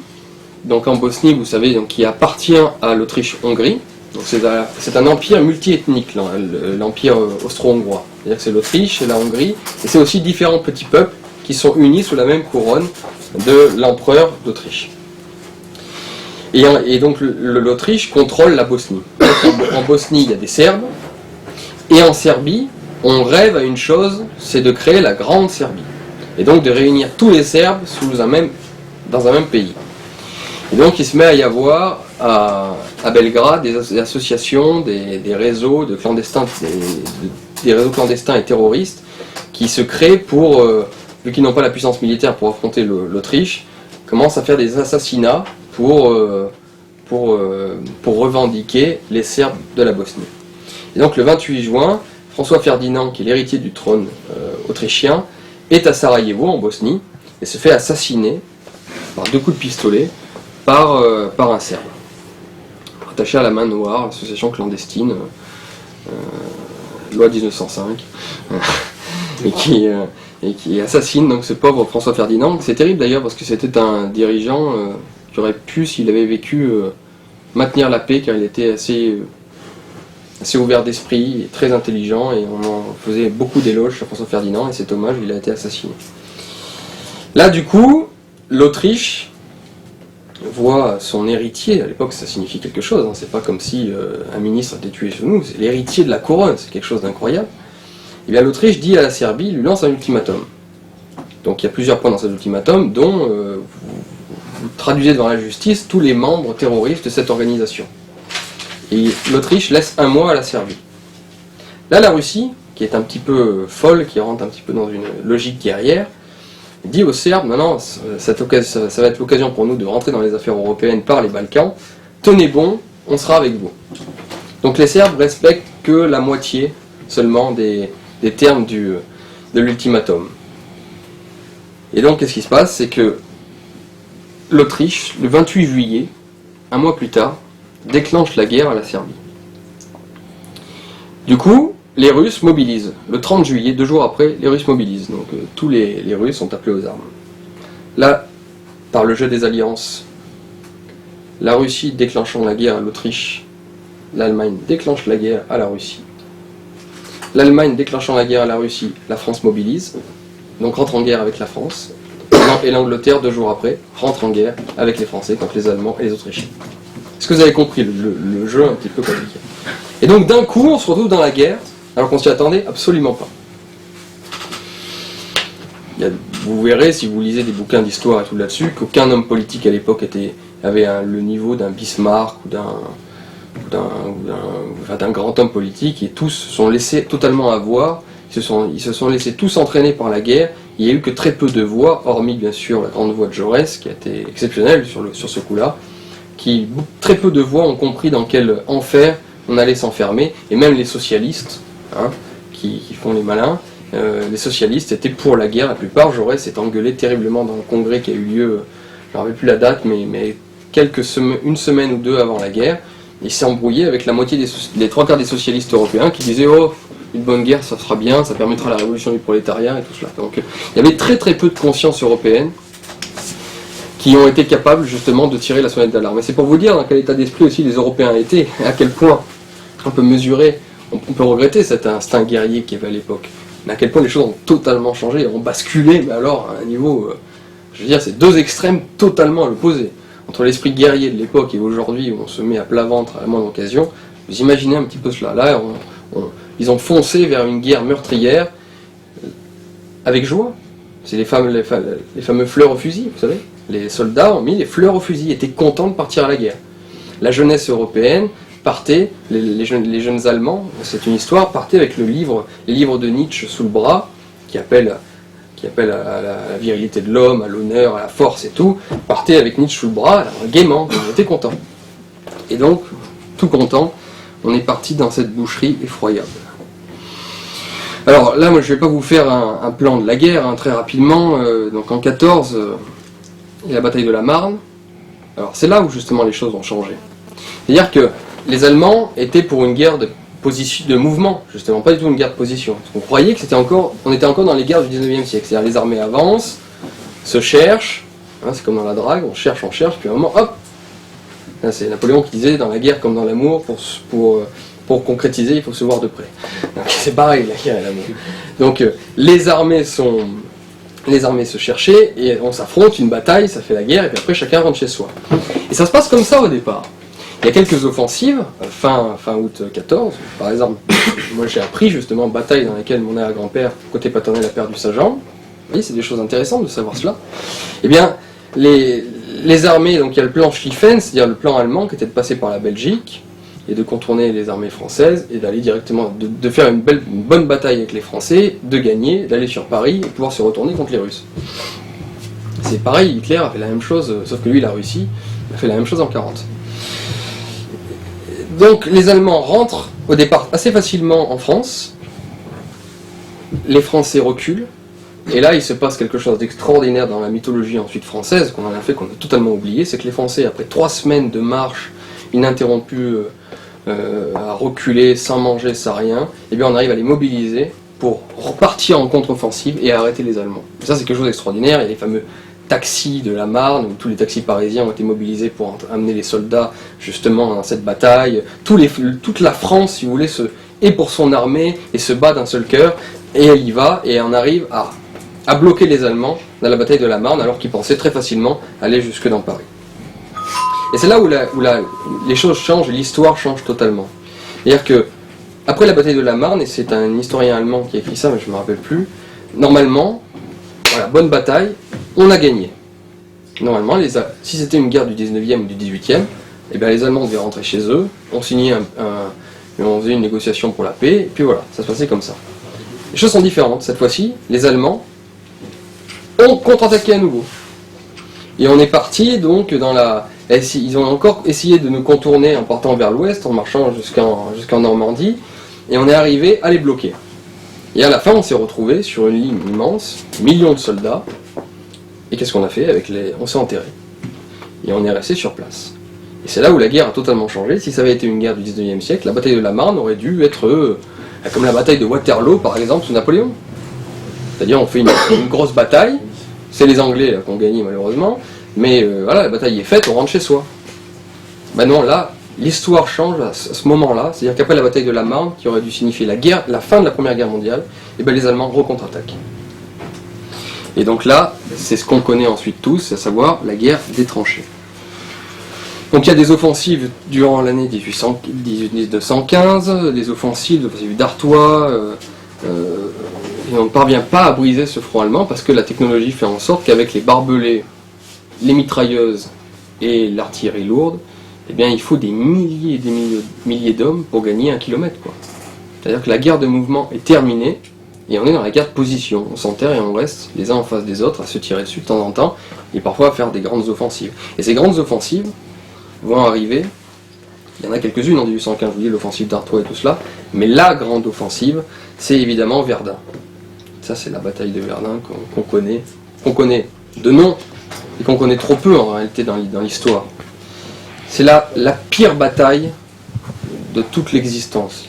vous savez, donc, qui appartient à l'Autriche-Hongrie, donc c'est un empire multi-ethnique, l'empire austro-hongrois. C'est-à-dire que c'est l'Autriche et la Hongrie, et c'est aussi différents petits peuples qui sont unis sous la même couronne de l'empereur d'Autriche. Et donc l'Autriche contrôle la Bosnie. En Bosnie, il y a des Serbes, et en Serbie, on rêve à une chose, c'est de créer la Grande Serbie. Et donc de réunir tous les Serbes dans un même pays. Et donc il se met à y avoir à Belgrade des associations, des réseaux de clandestins, des réseaux clandestins et terroristes qui se créent pour, vu qu'ils n'ont pas la puissance militaire pour affronter l'Autriche, commencent à faire des assassinats pour revendiquer les Serbes de la Bosnie. Et donc le 28 juin, François Ferdinand, qui est l'héritier du trône autrichien, est à Sarajevo en Bosnie et se fait assassiner par 2 coups de pistolet par un Serbe, attaché à la main noire, l'association clandestine, loi 1905, et qui assassine donc ce pauvre François Ferdinand. C'est terrible d'ailleurs parce que c'était un dirigeant qui aurait pu, s'il avait vécu, maintenir la paix, car il était assez ouvert d'esprit, et très intelligent, et on en faisait beaucoup d'éloges sur François Ferdinand, et c'est dommage, il a été assassiné. Là du coup, l'Autriche voit son héritier, à l'époque ça signifie quelque chose, hein, c'est pas comme si un ministre était tué chez nous, c'est l'héritier de la couronne, c'est quelque chose d'incroyable. Et bien l'Autriche dit à la Serbie, lui lance un ultimatum. Donc il y a plusieurs points dans cet ultimatum, dont vous traduisez devant la justice tous les membres terroristes de cette organisation. Et l'Autriche laisse 1 mois à la Serbie. Là la Russie, qui est un petit peu folle, qui rentre un petit peu dans une logique guerrière, dit aux Serbes, non, ça va être l'occasion pour nous de rentrer dans les affaires européennes par les Balkans, tenez bon, on sera avec vous. Donc les Serbes respectent que la moitié seulement des termes de l'ultimatum. Et donc qu'est-ce qui se passe, c'est que l'Autriche, le 28 juillet, 1 mois plus tard, déclenche la guerre à la Serbie. Du coup, les Russes mobilisent. Le 30 juillet, 2 jours après, les Russes mobilisent. Donc tous les Russes sont appelés aux armes. Là, par le jeu des alliances, la Russie déclenchant la guerre à l'Autriche, l'Allemagne déclenche la guerre à la Russie. L'Allemagne déclenchant la guerre à la Russie, la France mobilise, donc rentre en guerre avec la France. Et l'Angleterre, 2 jours après, rentre en guerre avec les Français contre les Allemands et les Autrichiens. Est-ce que vous avez compris le jeu un petit peu compliqué? Et donc d'un coup, on se retrouve dans la guerre, alors qu'on s'y attendait absolument pas. Vous verrez, si vous lisez des bouquins d'histoire et tout là-dessus, qu'aucun homme politique à l'époque avait le niveau d'un Bismarck ou d'un grand homme politique, et tous se sont laissés totalement avoir, ils se sont laissés tous entraîner par la guerre. Il n'y a eu que très peu de voix, hormis bien sûr la grande voix de Jaurès, qui a été exceptionnelle sur ce coup-là, qui très peu de voix ont compris dans quel enfer on allait s'enfermer, et même les socialistes, hein, qui font les malins, les socialistes étaient pour la guerre, la plupart. Jaurès s'est engueulé terriblement dans le congrès qui a eu lieu, je ne me rappelle plus la date, mais une semaine ou deux avant la guerre. Il s'est embrouillé avec la moitié les trois quarts des socialistes européens qui disaient « Oh, une bonne guerre, ça sera bien, ça permettra la révolution du prolétariat et tout cela. » Donc il y avait très très peu de conscience européenne qui ont été capables justement de tirer la sonnette d'alarme. Et c'est pour vous dire dans quel état d'esprit aussi les Européens étaient, à quel point on peut mesurer, on peut regretter cet instinct guerrier qu'il y avait à l'époque, mais à quel point les choses ont totalement changé, ont basculé, mais alors à un niveau, je veux dire, c'est deux extrêmes totalement à l'opposé. Entre l'esprit guerrier de l'époque et aujourd'hui où on se met à plat ventre à la moindre occasion, vous imaginez un petit peu cela. Là, ils ont foncé vers une guerre meurtrière avec joie. C'est les fameux fleurs au fusil, vous savez. Les soldats ont mis les fleurs au fusil, étaient contents de partir à la guerre. La jeunesse européenne partait, les jeunes Allemands, c'est une histoire, partaient avec les livres de Nietzsche sous le bras, qui appellent à la virilité de l'homme, à l'honneur, à la force et tout, partaient avec Nietzsche sous le bras, alors, gaiement, on était contents. Et donc, tout content, on est parti dans cette boucherie effroyable. Alors là, moi je ne vais pas vous faire un plan de la guerre, hein, très rapidement. Donc en 14, il y a la bataille de la Marne. Alors c'est là où justement les choses ont changé. C'est-à-dire que les Allemands étaient pour une guerre de mouvement, justement, pas du tout une guerre de position. On croyait que on était encore dans les guerres du 19e siècle. C'est-à-dire les armées avancent, se cherchent, hein, c'est comme dans la drague, on cherche, puis à un moment, hop. Là, c'est Napoléon qui disait, dans la guerre comme dans l'amour, pour concrétiser, il faut se voir de près. Donc c'est pareil, la guerre et l'amour. Donc les armées se cherchaient, et on s'affronte, une bataille, ça fait la guerre, et puis après chacun rentre chez soi. Et ça se passe comme ça au départ. Il y a quelques offensives, fin août 14, par exemple, moi j'ai appris justement bataille dans laquelle mon arrière-grand-père, côté paternel, a perdu sa jambe. Vous voyez, c'est des choses intéressantes de savoir cela. Eh bien, les armées, donc il y a le plan Schlieffen, c'est-à-dire le plan allemand qui était de passer par la Belgique, et de contourner les armées françaises, et d'aller directement, de faire une bonne bataille avec les Français, de gagner, d'aller sur Paris, et pouvoir se retourner contre les Russes. C'est pareil, Hitler a fait la même chose, sauf que lui, la Russie, a fait la même chose en 40. Donc les Allemands rentrent au départ assez facilement en France, les Français reculent, et là il se passe quelque chose d'extraordinaire dans la mythologie ensuite française, qu'on a totalement oublié, c'est que les Français, après 3 semaines de marche ininterrompue, à reculer, sans manger, sans rien, et bien on arrive à les mobiliser pour repartir en contre-offensive et à arrêter les Allemands. Et ça c'est quelque chose d'extraordinaire, il y a les fameux taxis de la Marne, où tous les taxis parisiens ont été mobilisés pour amener les soldats justement dans cette bataille. Toute la France, si vous voulez, est pour son armée et se bat d'un seul cœur, et elle y va, et on arrive à bloquer les Allemands dans la bataille de la Marne, alors qu'ils pensaient très facilement aller jusque dans Paris. Et c'est là où les choses changent, l'histoire change totalement. C'est-à-dire que, après la bataille de la Marne, et c'est un historien allemand qui a écrit ça, mais je ne me rappelle plus, normalement, voilà, bonne bataille, on a gagné. Normalement, si c'était une guerre du 19e ou du 18e, eh bien les Allemands devaient rentrer chez eux, on signait on faisait une négociation pour la paix, et puis voilà, ça se passait comme ça. Les choses sont différentes. Cette fois-ci, les Allemands ont contre-attaqué à nouveau. Et on est parti donc ils ont encore essayé de nous contourner en partant vers l'ouest, en marchant jusqu'en Normandie, et on est arrivé à les bloquer. Et à la fin, on s'est retrouvé sur une ligne immense, millions de soldats, et qu'est-ce qu'on a fait on s'est enterré. Et on est resté sur place. Et c'est là où la guerre a totalement changé. Si ça avait été une guerre du 19e siècle, la bataille de la Marne aurait dû être comme la bataille de Waterloo, par exemple, sous Napoléon. C'est-à-dire, on fait une grosse bataille, c'est les Anglais qui ont gagné malheureusement, mais voilà, la bataille est faite, on rentre chez soi. Maintenant là, l'histoire change à ce moment-là, c'est-à-dire qu'après la bataille de la Marne, qui aurait dû signifier la fin de la Première Guerre mondiale, et bien les Allemands contre-attaquent. Et donc là, c'est ce qu'on connaît ensuite tous, à savoir la guerre des tranchées. Donc il y a des offensives durant l'année 1915, des offensives d'Artois, et on ne parvient pas à briser ce front allemand parce que la technologie fait en sorte qu'avec les barbelés, les mitrailleuses et l'artillerie lourde, eh bien il faut des milliers et des milliers d'hommes pour gagner 1 kilomètre, quoi. C'est-à-dire que la guerre de mouvement est terminée et on est dans la guerre de position. On s'enterre et on reste les uns en face des autres à se tirer dessus de temps en temps et parfois à faire des grandes offensives. Et ces grandes offensives, vont arriver. Il y en a quelques-unes en 1815, je vous dis, l'offensive d'Artois et tout cela. Mais la grande offensive, c'est évidemment Verdun. Ça, c'est la bataille de Verdun qu'on connaît de nom, et qu'on connaît trop peu en réalité dans l'histoire. C'est la pire bataille de toute l'existence.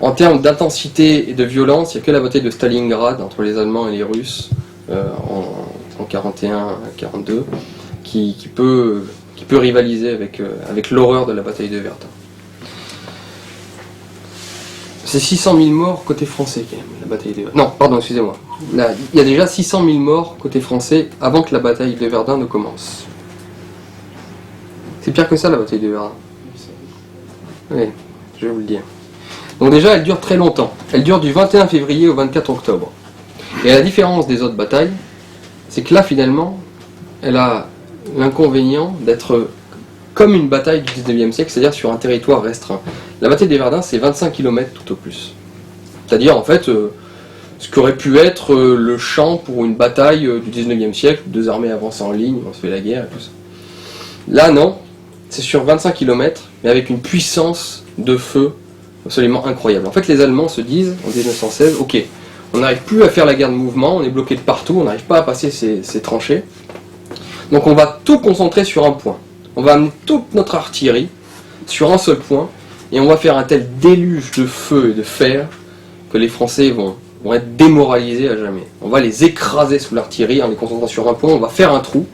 En termes d'intensité et de violence, il n'y a que la bataille de Stalingrad entre les Allemands et les Russes en 41-42 qui peut rivaliser avec l'horreur de la bataille de Verdun. C'est 600 000 morts côté français quand même, la bataille de Verdun. Non, pardon, excusez-moi. Il y a déjà 600 000 morts côté français avant que la bataille de Verdun ne commence. C'est pire que ça, la bataille de Verdun. Oui, je vais vous le dire. Donc déjà, elle dure très longtemps. Elle dure du 21 février au 24 octobre. Et à la différence des autres batailles, c'est que là, finalement, elle a l'inconvénient d'être comme une bataille du 19e siècle, c'est-à-dire sur un territoire restreint. La bataille des Verdun, c'est 25 km tout au plus. C'est-à-dire, en fait, ce qu'aurait pu être le champ pour une bataille du 19e siècle, deux armées avancent en ligne, on se fait la guerre et tout ça. Là, non, c'est sur 25 km, mais avec une puissance de feu absolument incroyable. En fait, les Allemands se disent, en 1916, ok, on n'arrive plus à faire la guerre de mouvement, on est bloqué de partout, on n'arrive pas à passer ces tranchées, donc on va tout concentrer sur un point. On va amener toute notre artillerie sur un seul point, et on va faire un tel déluge de feu et de fer que les Français vont être démoralisés à jamais. On va les écraser sous l'artillerie en les concentrant sur un point, on va faire un trou.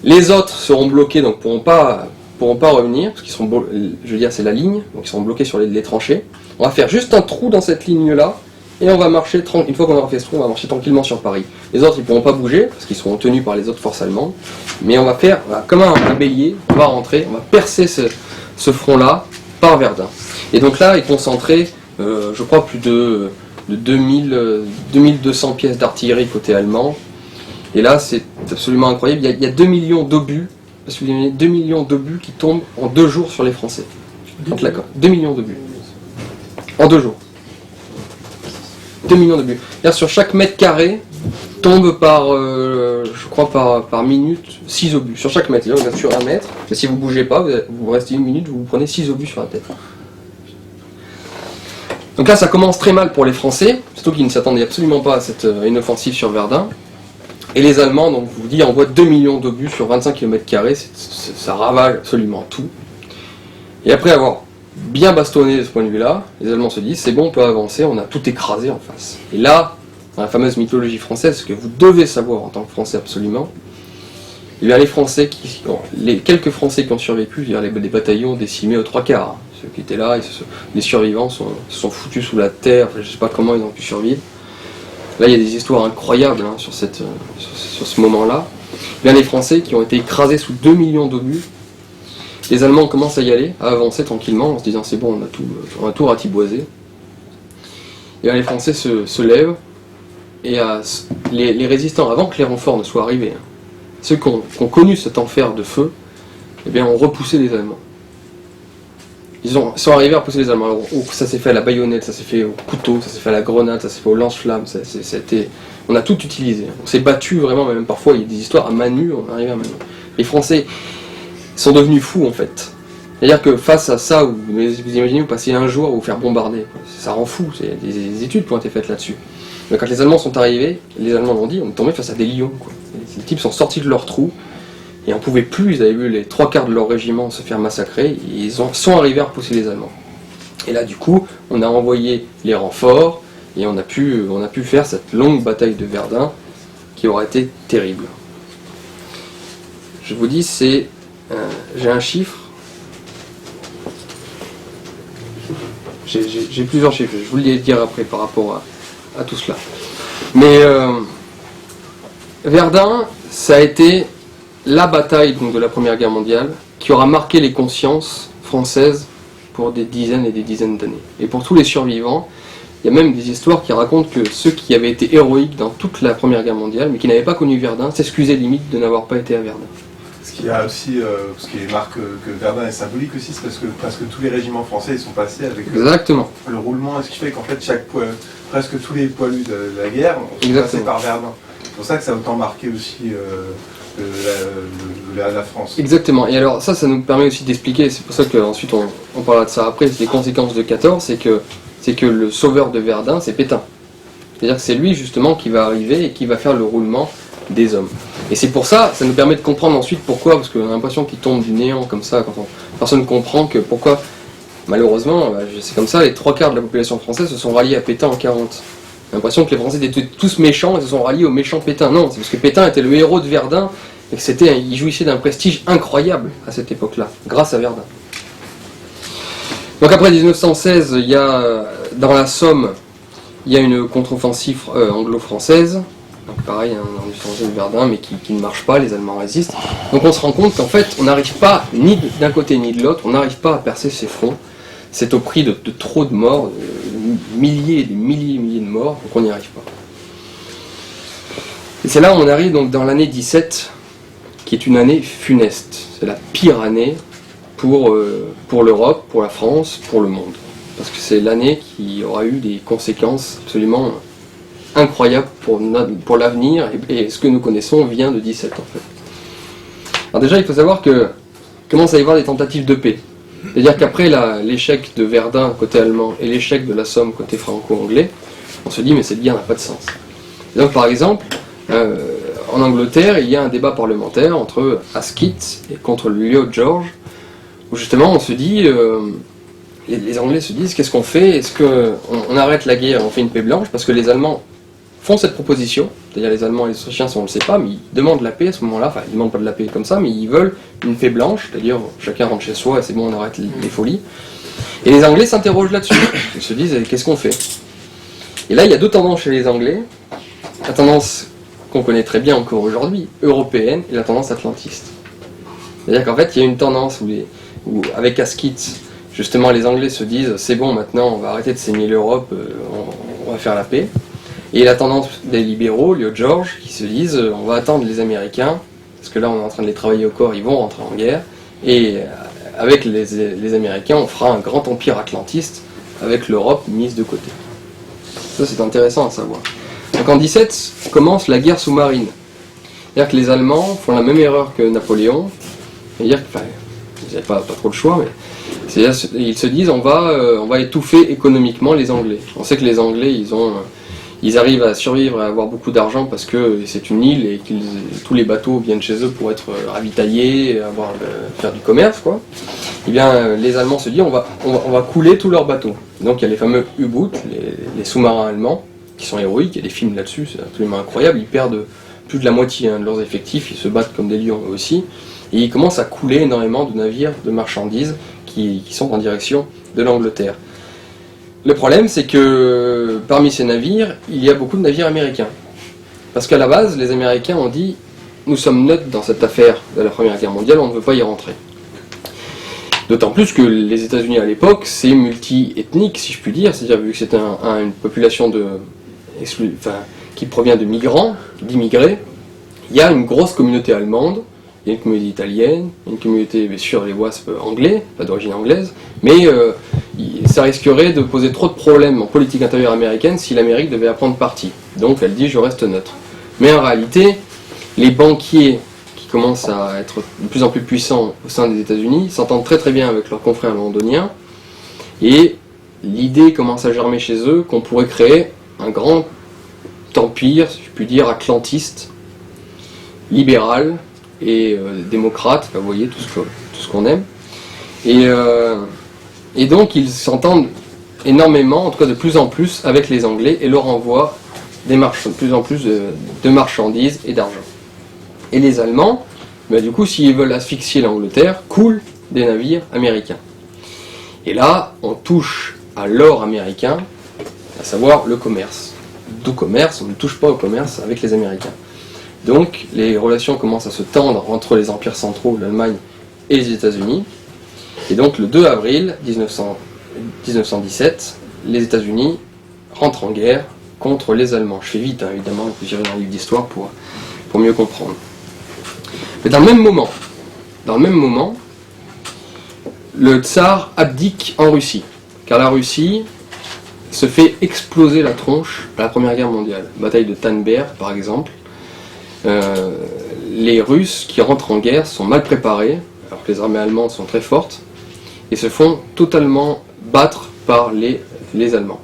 Les autres seront bloqués, donc pourront pas revenir, parce qu'ils seront, je veux dire, c'est la ligne, donc ils seront bloqués sur les tranchées. On va faire juste un trou dans cette ligne-là, et on va marcher, une fois qu'on aura fait ce trou, on va marcher tranquillement sur Paris. Les autres, ils pourront pas bouger, parce qu'ils seront tenus par les autres forces allemandes, mais on va faire, comme un bélier, on va rentrer, on va percer ce front-là par Verdun. Et donc là est concentré, je crois, plus de 2200 pièces d'artillerie côté allemand. Et là, c'est absolument incroyable. Il y a 2 millions d'obus, parce qu'il y a 2 millions d'obus qui tombent en 2 jours sur les Français. 2 millions d'obus. En 2 jours. 2 millions d'obus. C'est-à-dire sur chaque mètre carré, tombe je crois par minute, 6 obus. Sur chaque mètre. Là, vous êtes sur 1 mètre. Mais si vous ne bougez pas, vous restez 1 minute, vous prenez 6 obus sur la tête. Donc là, ça commence très mal pour les Français, surtout qu'ils ne s'attendaient absolument pas à une offensive sur Verdun. Et les Allemands, donc je vous dis, envoient 2 millions d'obus sur 25 km², ça ravage absolument tout. Et après avoir bien bastonné de ce point de vue-là, les Allemands se disent, c'est bon, on peut avancer, on a tout écrasé en face. Et là, dans la fameuse mythologie française, ce que vous devez savoir en tant que Français absolument, eh bien les Français, les quelques Français qui ont survécu, je veux dire, les bataillons décimés aux 3/4, ceux qui étaient là, les survivants se sont foutus sous la terre, je ne sais pas comment ils ont pu survivre. Là, il y a des histoires incroyables sur ce moment-là. Bien, les Français qui ont été écrasés sous 2 millions d'obus, les Allemands commencent à y aller, à avancer tranquillement, en se disant c'est bon, on a tout ratiboisé. Et bien, les Français se lèvent, et les résistants, avant que les renforts ne soient arrivés, ceux qui ont connu cet enfer de feu, eh bien, ont repoussé les Allemands. Ils sont arrivés à repousser les Allemands. Alors, ça s'est fait à la baïonnette, ça s'est fait au couteau, ça s'est fait à la grenade, ça s'est fait au lance-flamme. On a tout utilisé. On s'est battu vraiment, même parfois il y a des histoires à main nue, on arrivait à main nue. Les Français sont devenus fous en fait. C'est-à-dire que face à ça, vous imaginez, vous passez un jour à vous faire bombarder. Ça rend fou, il y a des études qui ont été faites là-dessus. Mais quand les Allemands sont arrivés, les Allemands l'ont dit, on est tombé face à des lions. Les types sont sortis de leur trou. Et on ne pouvait plus, ils avaient vu les 3/4 de leur régiment se faire massacrer, et ils sont arrivés à repousser les Allemands. Et là du coup, on a envoyé les renforts, et on a pu faire cette longue bataille de Verdun, qui aura été terrible. Je vous dis, j'ai un chiffre, j'ai plusieurs chiffres, je vous les dire après par rapport à tout cela. Mais Verdun, ça a été la bataille donc, de la Première Guerre mondiale qui aura marqué les consciences françaises pour des dizaines et des dizaines d'années. Et pour tous les survivants, il y a même des histoires qui racontent que ceux qui avaient été héroïques dans toute la Première Guerre mondiale, mais qui n'avaient pas connu Verdun, s'excusaient limite de n'avoir pas été à Verdun. Ce qui a aussi, ce qui marque que Verdun est symbolique aussi, c'est parce que presque tous les régiments français ils sont passés avec Exactement. Le roulement, ce qui fait qu'en fait presque tous les poilus de la guerre sont passés par Verdun. C'est pour ça que ça a autant marqué aussi la France. Exactement. Et alors ça nous permet aussi d'expliquer, c'est pour ça qu'ensuite on parlera de ça après, les conséquences de 14, c'est que le sauveur de Verdun, c'est Pétain. C'est-à-dire que c'est lui justement qui va arriver et qui va faire le roulement des hommes. Et c'est pour ça, ça nous permet de comprendre ensuite pourquoi, parce qu'on a l'impression qu'il tombe du néant comme ça, personne ne comprend que pourquoi, malheureusement, c'est comme ça, les 3/4 de la population française se sont ralliés à Pétain en 40. On a l'impression que les Français étaient tous méchants et se sont ralliés au méchant Pétain. Non, c'est parce que Pétain était le héros de Verdun et il jouissait d'un prestige incroyable à cette époque-là, grâce à Verdun. Donc après 1916, il y a dans la Somme, il y a une contre-offensive anglo-française. Donc pareil, un arrondissement de Verdun, mais qui ne marche pas, les Allemands résistent. Donc on se rend compte qu'en fait, on n'arrive pas, ni d'un côté ni de l'autre, on n'arrive pas à percer ces fronts. C'est au prix de trop de morts, de milliers et des milliers de morts, donc on n'y arrive pas. Et c'est là où on arrive donc dans l'année 17, qui est une année funeste. C'est la pire année pour l'Europe, pour la France, pour le monde. Parce que c'est l'année qui aura eu des conséquences absolument incroyables pour l'avenir, et ce que nous connaissons vient de 17 en fait. Alors déjà, il faut savoir que commence à y avoir des tentatives de paix. C'est-à-dire qu'après l'échec de Verdun côté allemand et l'échec de la Somme côté franco-anglais, on se dit mais cette guerre n'a pas de sens. Et donc par exemple, en Angleterre, il y a un débat parlementaire entre Asquith et contre Lloyd George, où justement on se dit, les Anglais se disent qu'est-ce qu'on fait, est-ce qu'on arrête la guerre, on fait une paix blanche, parce que les Allemands font cette proposition, c'est-à-dire les Allemands et les Autrichiens, on ne le sait pas, mais ils demandent la paix à ce moment-là, enfin ils ne demandent pas de la paix comme ça, mais ils veulent une paix blanche, c'est-à-dire chacun rentre chez soi et c'est bon, on arrête les folies. Et les Anglais s'interrogent là-dessus, ils se disent qu'est-ce qu'on fait. Et là il y a deux tendances chez les Anglais, la tendance qu'on connaît très bien encore aujourd'hui, européenne, et la tendance atlantiste. C'est-à-dire qu'en fait il y a une tendance où avec Asquith, justement les Anglais se disent c'est bon maintenant on va arrêter de saigner l'Europe, on va faire la paix. Et la tendance des libéraux, Lloyd George, qui se disent on va attendre les Américains, parce que là on est en train de les travailler au corps, ils vont rentrer en guerre, et avec les Américains on fera un grand empire atlantiste avec l'Europe mise de côté. Ça c'est intéressant à savoir. Donc en 17 commence la guerre sous-marine. C'est-à-dire que les Allemands font la même erreur que Napoléon, c'est-à-dire qu'ils n'avaient pas trop de choix, mais ils se disent on va étouffer économiquement les Anglais. On sait que les Anglais ils arrivent à survivre et à avoir beaucoup d'argent parce que c'est une île et que tous les bateaux viennent chez eux pour être ravitaillés, faire du commerce, quoi. Et bien les Allemands se disent on va couler tous leurs bateaux. Donc il y a les fameux U-boot, les sous-marins allemands, qui sont héroïques, il y a des films là-dessus, c'est absolument incroyable, ils perdent plus de la moitié de leurs effectifs, ils se battent comme des lions eux aussi, et ils commencent à couler énormément de navires de marchandises qui sont en direction de l'Angleterre. Le problème, c'est que parmi ces navires, il y a beaucoup de navires américains. Parce qu'à la base, les Américains ont dit « Nous sommes neutres dans cette affaire de la Première Guerre mondiale, on ne veut pas y rentrer ». D'autant plus que les États-Unis à l'époque, c'est multi-ethnique, si je puis dire, c'est-à-dire vu que c'est une population qui provient de migrants, d'immigrés, il y a une grosse communauté allemande, il y a une communauté italienne, une communauté, bien sûr, les WASP anglais, pas d'origine anglaise, mais ça risquerait de poser trop de problèmes en politique intérieure américaine si l'Amérique devait prendre parti. Donc elle dit je reste neutre. Mais en réalité, les banquiers qui commencent à être de plus en plus puissants au sein des États-Unis s'entendent très très bien avec leurs confrères londoniens, et l'idée commence à germer chez eux qu'on pourrait créer un grand empire, si je puis dire, atlantiste, libéral, et démocrates, vous voyez tout ce qu'on aime, et donc ils s'entendent énormément, en tout cas de plus en plus avec les Anglais, et leur envoient de plus en plus de marchandises et d'argent. Et les Allemands, du coup s'ils veulent asphyxier l'Angleterre, coulent des navires américains. Et là on touche à l'or américain, à savoir le commerce. D'où commerce, on ne touche pas au commerce avec les Américains. Donc les relations commencent à se tendre entre les empires centraux, l'Allemagne et les États-Unis. Et donc le 2 avril 1917, les États-Unis rentrent en guerre contre les Allemands. Je fais vite, évidemment, j'irai dans le livre d'histoire pour mieux comprendre. Mais dans le même moment, le tsar abdique en Russie. Car la Russie se fait exploser la tronche à la Première Guerre mondiale. Bataille de Tannenberg, par exemple. les Russes qui rentrent en guerre sont mal préparés, alors que les armées allemandes sont très fortes, et se font totalement battre par les Allemands.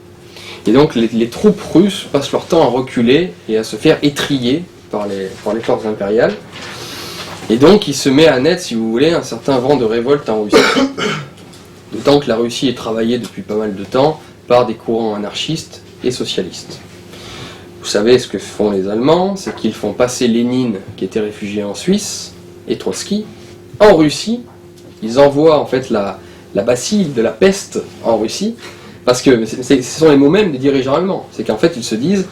Et donc les troupes russes passent leur temps à reculer et à se faire étriller par les forces impériales. Et donc il se met à naître, si vous voulez, un certain vent de révolte en Russie. D'autant que la Russie est travaillée depuis pas mal de temps par des courants anarchistes et socialistes. Vous savez ce que font les Allemands, c'est qu'ils font passer Lénine, qui était réfugié en Suisse, et Trotsky, en Russie. Ils envoient en fait la bacille de la peste en Russie, parce que ce sont les mots mêmes des dirigeants allemands. C'est qu'en fait ils se disent,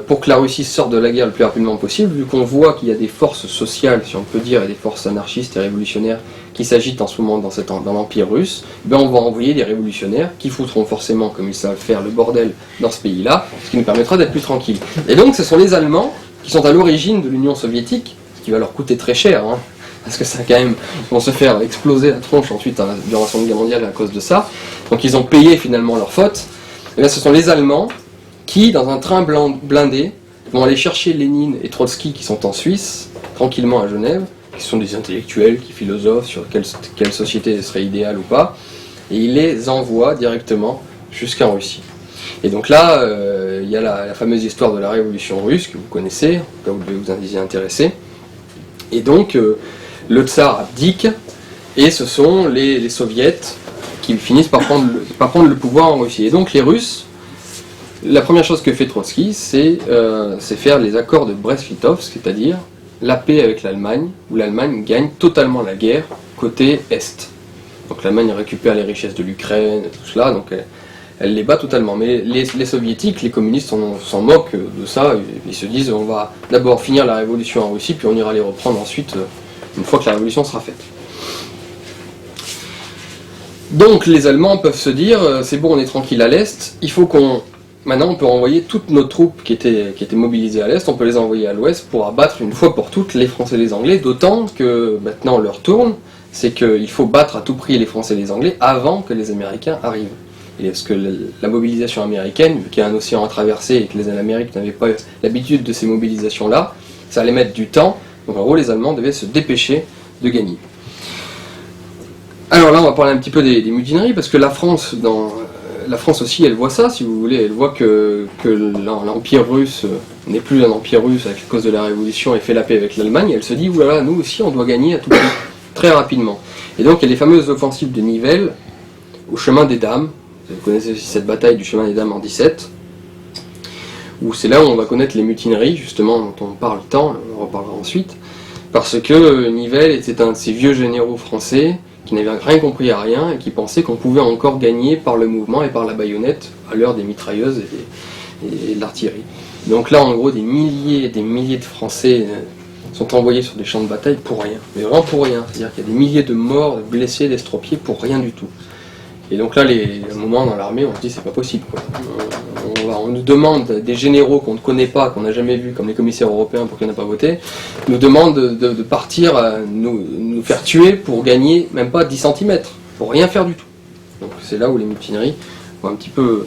pour que la Russie sorte de la guerre le plus rapidement possible, vu qu'on voit qu'il y a des forces sociales, si on peut dire, et des forces anarchistes et révolutionnaires qui s'agitent en ce moment dans l'Empire russe, ben on va envoyer des révolutionnaires qui foutront forcément, comme ils savent faire, le bordel dans ce pays-là, ce qui nous permettra d'être plus tranquilles. Et donc ce sont les Allemands qui sont à l'origine de l'Union soviétique, ce qui va leur coûter très cher, hein, parce que ça quand même, ils vont se faire exploser la tronche ensuite durant la Seconde Guerre mondiale à cause de ça. Donc ils ont payé finalement leur faute. Et bien ce sont les Allemands qui, dans un train blindé, vont aller chercher Lénine et Trotsky qui sont en Suisse, tranquillement à Genève, qui sont des intellectuels, qui philosophent sur quelle société serait idéale ou pas, et ils les envoient directement jusqu'en Russie. Et donc là, il y a la fameuse histoire de la révolution russe, que vous connaissez, là vous devez vous y intéresser. Et donc, le tsar abdique, et ce sont les soviets qui finissent par prendre le pouvoir en Russie. Et donc les Russes, la première chose que fait Trotsky, c'est faire les accords de Brest-Litovsk, c'est-à-dire la paix avec l'Allemagne, où l'Allemagne gagne totalement la guerre côté Est. Donc l'Allemagne récupère les richesses de l'Ukraine, tout cela, donc elle les bat totalement. Mais les soviétiques, les communistes s'en moquent de ça, ils se disent on va d'abord finir la révolution en Russie, puis on ira les reprendre ensuite, une fois que la révolution sera faite. Donc les Allemands peuvent se dire, c'est bon, on est tranquille à l'Est, il faut maintenant on peut renvoyer toutes nos troupes qui étaient mobilisées à l'Est, on peut les envoyer à l'Ouest pour abattre une fois pour toutes les Français et les Anglais, d'autant que maintenant leur tourne, c'est qu'il faut battre à tout prix les Français et les Anglais avant que les Américains arrivent. Et parce que la mobilisation américaine, vu qu'il y a un océan à traverser et que l'Amérique n'avait pas l'habitude de ces mobilisations-là, ça allait mettre du temps, donc en gros les Allemands devaient se dépêcher de gagner. Alors là on va parler un petit peu des mutineries, parce que la France aussi, elle voit ça, si vous voulez, elle voit que l'Empire russe n'est plus un empire russe à cause de la Révolution et fait la paix avec l'Allemagne, elle se dit, oulala, nous aussi on doit gagner à tout prix, très rapidement. Et donc il y a les fameuses offensives de Nivelles, au chemin des Dames, vous connaissez aussi cette bataille du chemin des Dames en 17, où c'est là où on va connaître les mutineries, justement, dont on parle tant, on en reparlera ensuite, parce que Nivelles était un de ces vieux généraux français qui n'avaient rien compris à rien et qui pensaient qu'on pouvait encore gagner par le mouvement et par la baïonnette à l'heure des mitrailleuses et de l'artillerie. Donc là, en gros, des milliers de Français sont envoyés sur des champs de bataille pour rien, mais vraiment pour rien. C'est-à-dire qu'il y a des milliers de morts, de blessés, d'estropiés pour rien du tout. Et donc là, à un moment dans l'armée, on se dit c'est pas possible, quoi. On nous demande, des généraux qu'on ne connaît pas, qu'on n'a jamais vus, comme les commissaires européens pour qui on n'a pas voté, nous demandent de partir, nous faire tuer pour gagner même pas 10 cm, pour rien faire du tout. Donc c'est là où les mutineries vont un petit peu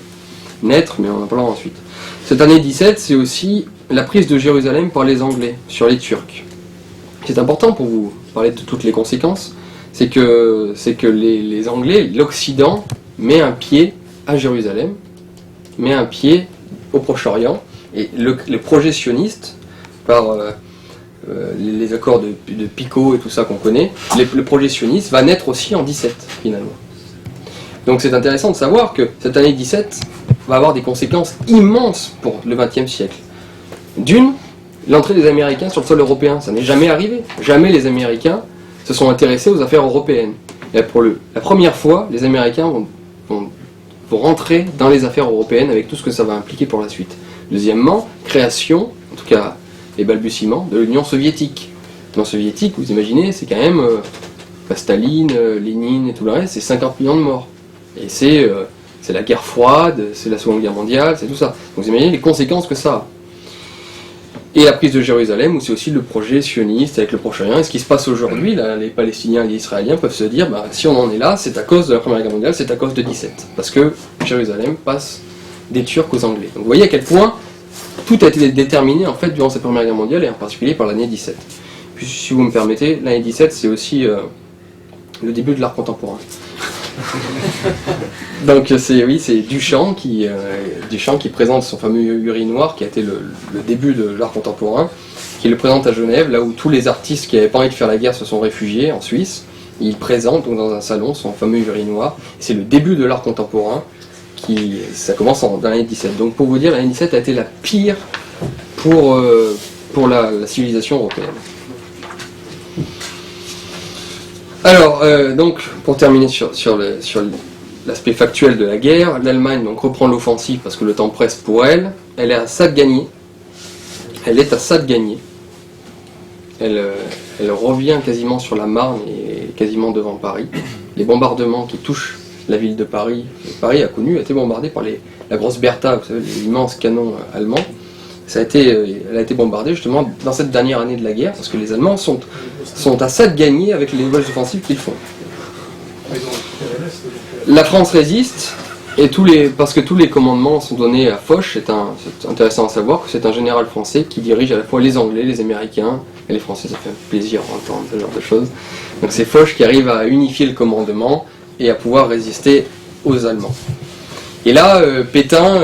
naître, mais on en parlera ensuite. Cette année 17, c'est aussi la prise de Jérusalem par les Anglais sur les Turcs. C'est important pour vous parler de toutes les conséquences, c'est que les Anglais, l'Occident, met un pied à Jérusalem, met un pied au Proche-Orient, et le projet sioniste, par les accords de Picot et tout ça qu'on connaît, le projet sioniste va naître aussi en 17, finalement. Donc c'est intéressant de savoir que cette année 17 va avoir des conséquences immenses pour le XXe siècle. D'une, l'entrée des Américains sur le sol européen, ça n'est jamais arrivé. Jamais les Américains se sont intéressés aux affaires européennes. Et pour la première fois, les Américains vont rentrer dans les affaires européennes avec tout ce que ça va impliquer pour la suite. Deuxièmement, création, en tout cas les balbutiements, de l'Union soviétique. L'Union soviétique, vous imaginez, c'est quand même Staline, Lénine et tout le reste, c'est 50 millions de morts. Et c'est la guerre froide, c'est la Seconde Guerre mondiale, c'est tout ça. Donc vous imaginez les conséquences que ça a. Et la prise de Jérusalem, où c'est aussi le projet sioniste avec le Proche-Orient. Et ce qui se passe aujourd'hui, là, les Palestiniens et les Israéliens peuvent se dire, si on en est là, c'est à cause de la Première Guerre mondiale, c'est à cause de 17. Parce que Jérusalem passe des Turcs aux Anglais. Donc vous voyez à quel point tout a été déterminé en fait durant cette Première Guerre mondiale, et en particulier par l'année 17. Puis si vous me permettez, l'année 17 c'est aussi le début de l'art contemporain. Donc c'est Duchamp qui présente son fameux urinoir qui a été le début de l'art contemporain, qui le présente à Genève, là où tous les artistes qui n'avaient pas envie de faire la guerre se sont réfugiés en Suisse. Il présente donc dans un salon son fameux urinoir. C'est le début de l'art contemporain, ça commence dans l'année 17. Donc pour vous dire, l'année 17 a été la pire pour la civilisation européenne. Alors, donc, pour terminer sur l'aspect factuel de la guerre, l'Allemagne donc, reprend l'offensive parce que le temps presse pour elle. Elle est à ça de gagner. Elle revient quasiment sur la Marne et quasiment devant Paris. Les bombardements qui touchent la ville de Paris, Paris a été bombardée par la grosse Bertha, vous savez, l'immense canon allemand. Elle a été bombardée justement dans cette dernière année de la guerre, parce que les Allemands sont à ça de gagner avec les nouvelles offensives qu'ils font. La France résiste, parce que tous les commandements sont donnés à Foch. C'est intéressant à savoir que c'est un général français qui dirige à la fois les Anglais, les Américains et les Français. Ça fait plaisir d'entendre ce genre de choses. Donc c'est Foch qui arrive à unifier le commandement et à pouvoir résister aux Allemands. Et là, Pétain...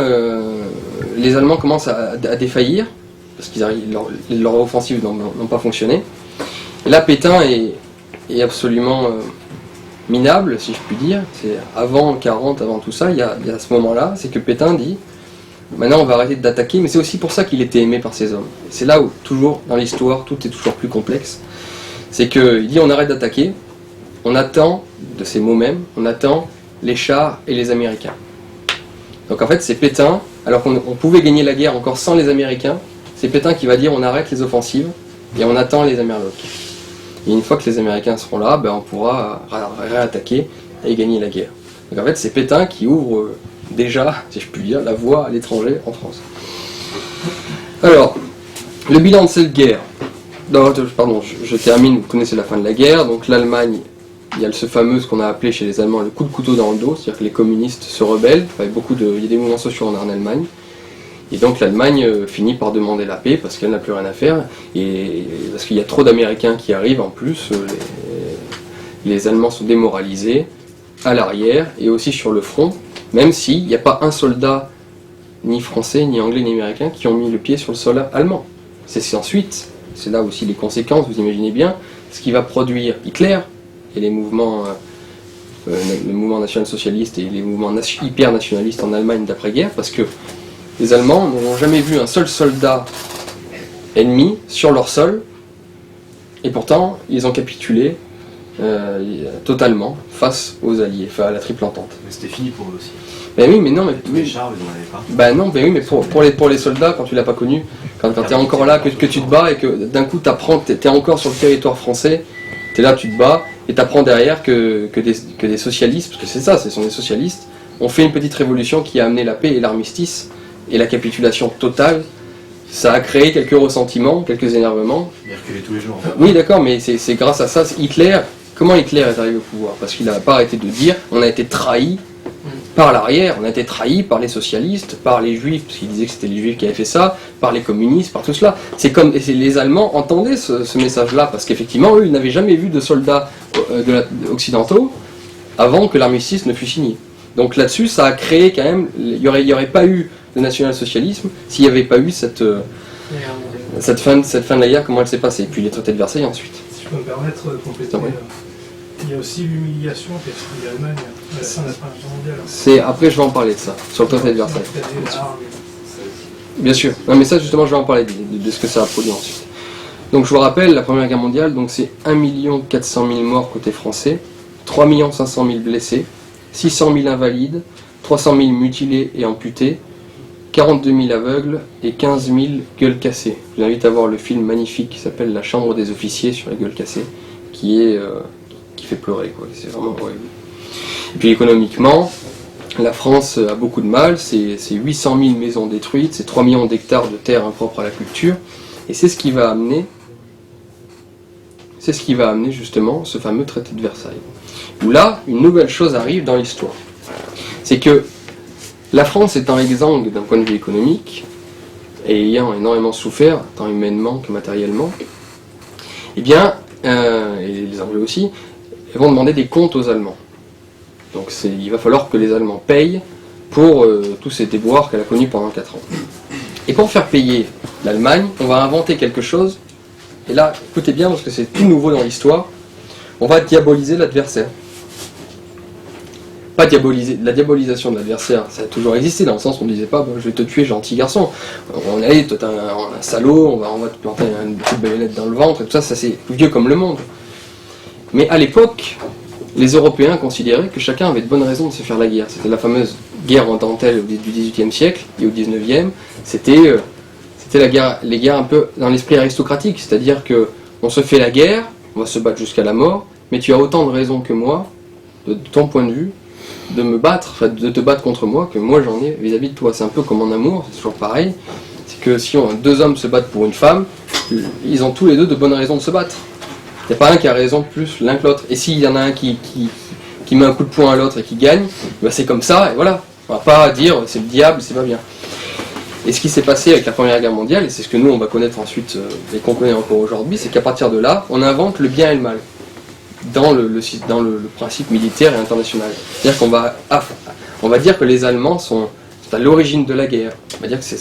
les Allemands commencent à défaillir, parce que leur offensive n'ont pas fonctionné. Et là, Pétain est absolument minable, si je puis dire. C'est avant 40, avant tout ça, il y a ce moment-là, c'est que Pétain dit « Maintenant, on va arrêter d'attaquer », mais c'est aussi pour ça qu'il était aimé par ses hommes. C'est là où, toujours, dans l'histoire, tout est toujours plus complexe. C'est qu'il dit « On arrête d'attaquer, on attend, de ces mots mêmes, on attend les chars et les Américains. » Donc en fait, c'est Pétain, alors qu'on pouvait gagner la guerre encore sans les Américains, c'est Pétain qui va dire on arrête les offensives et on attend les Amerlocs. Et une fois que les Américains seront là, on pourra réattaquer et gagner la guerre. Donc en fait, c'est Pétain qui ouvre déjà, si je puis dire, la voie à l'étranger en France. Alors, le bilan de cette guerre. Pardon, je termine, vous connaissez la fin de la guerre, donc l'Allemagne, il y a ce qu'on a appelé chez les Allemands le coup de couteau dans le dos, c'est-à-dire que les communistes se rebellent, il y a des mouvements sociaux en Allemagne, et donc l'Allemagne finit par demander la paix parce qu'elle n'a plus rien à faire, et parce qu'il y a trop d'Américains qui arrivent en plus, les Allemands sont démoralisés à l'arrière et aussi sur le front, même s'il n'y a pas un soldat, ni français, ni anglais, ni américain, qui ont mis le pied sur le sol allemand. C'est ensuite, c'est là aussi les conséquences, vous imaginez bien, ce qui va produire Hitler, et les mouvements le mouvement national-socialiste et les mouvements hyper-nationalistes en Allemagne d'après-guerre, parce que les Allemands n'ont jamais vu un seul soldat ennemi sur leur sol, et pourtant ils ont capitulé totalement face aux Alliés, à la Triple Entente. Mais c'était fini pour eux aussi. Ben oui, mais non, mais Les chars, ils n'en avaient pas. Ben non, ben oui, mais pour les soldats, quand tu l'as pas connu, quand tu es encore là, que tu te bats et que d'un coup tu es encore sur le territoire français, tu es là, tu te bats, et tu apprends derrière que des socialistes, parce que c'est ça, ce sont des socialistes, ont fait une petite révolution qui a amené la paix et l'armistice et la capitulation totale. Ça a créé quelques ressentiments, quelques énervements. Il reculait tous les jours. Oui, d'accord, mais c'est grâce à ça. Hitler, comment Hitler est arrivé au pouvoir? Parce qu'il n'a pas arrêté de dire on a été trahi par l'arrière, on a été trahi par les socialistes, par les juifs, parce qu'il disait que c'était les juifs qui avaient fait ça, par les communistes, par tout cela. Les Allemands entendaient ce message-là, parce qu'effectivement, eux, ils n'avaient jamais vu de soldats occidentaux avant que l'armistice ne fût signé. Donc là-dessus, ça a créé quand même, il n'y aurait pas eu de national-socialisme s'il n'y avait pas eu cette fin de la guerre, comment elle s'est passée, et puis les traités de Versailles ensuite. Si je peux me permettre de compléter, il y a aussi l'humiliation qu'a subie l'Allemagne à la fin de la Première Guerre mondiale. Après, je vais en parler de ça, sur le traité de Versailles. Bien sûr. Non, mais ça, justement, je vais en parler de ce que ça a produit ensuite. Donc, je vous rappelle, la Première Guerre mondiale, donc c'est 1 400 000 morts côté français, 3 500 000 blessés, 600 000 invalides, 300 000 mutilés et amputés, 42 000 aveugles et 15 000 gueules cassées. Je vous invite à voir le film magnifique qui s'appelle La Chambre des officiers sur les gueules cassées, qui fait pleurer, quoi. C'est vraiment horrible. Et puis économiquement, la France a beaucoup de mal, c'est 800 000 maisons détruites, c'est 3 millions d'hectares de terres impropres à la culture, et c'est ce qui va amener justement ce fameux traité de Versailles. Où là, une nouvelle chose arrive dans l'histoire. C'est que la France étant exsangue d'un point de vue économique, et ayant énormément souffert, tant humainement que matériellement, eh bien, et les Anglais aussi, ils vont demander des comptes aux Allemands. Donc il va falloir que les Allemands payent pour tous ces déboires qu'elle a connus pendant 4 ans. Et pour faire payer l'Allemagne, on va inventer quelque chose, et là, écoutez bien parce que c'est tout nouveau dans l'histoire, on va diaboliser l'adversaire. Pas diaboliser, la diabolisation de l'adversaire, ça a toujours existé, dans le sens où on ne disait pas bon, je vais te tuer gentil garçon. On allait, toi t'es un salaud, on va te planter une petite baïonnette dans le ventre, et tout ça, ça c'est vieux comme le monde. Mais à l'époque, les Européens considéraient que chacun avait de bonnes raisons de se faire la guerre. C'était la fameuse guerre en dentelle du XVIIIe siècle et au XIXe. C'était les guerres un peu dans l'esprit aristocratique, c'est-à-dire que on se fait la guerre, on va se battre jusqu'à la mort, mais tu as autant de raisons que moi, de ton point de vue, de me battre, enfin, de te battre contre moi, que moi j'en ai vis-à-vis de toi. C'est un peu comme en amour, c'est toujours pareil. C'est que si deux hommes se battent pour une femme, ils ont tous les deux de bonnes raisons de se battre. Il n'y a pas un qui a raison plus l'un que l'autre. Et s'il y en a un qui met un coup de poing à l'autre et qui gagne, ben c'est comme ça, et voilà. On va pas dire c'est le diable, c'est pas bien. Et ce qui s'est passé avec la Première Guerre mondiale, et c'est ce que nous on va connaître ensuite, et qu'on connaît encore aujourd'hui, c'est qu'à partir de là, on invente le bien et le mal dans le principe militaire et international. C'est-à-dire qu'on va dire que les Allemands sont à l'origine de la guerre. On va dire que ce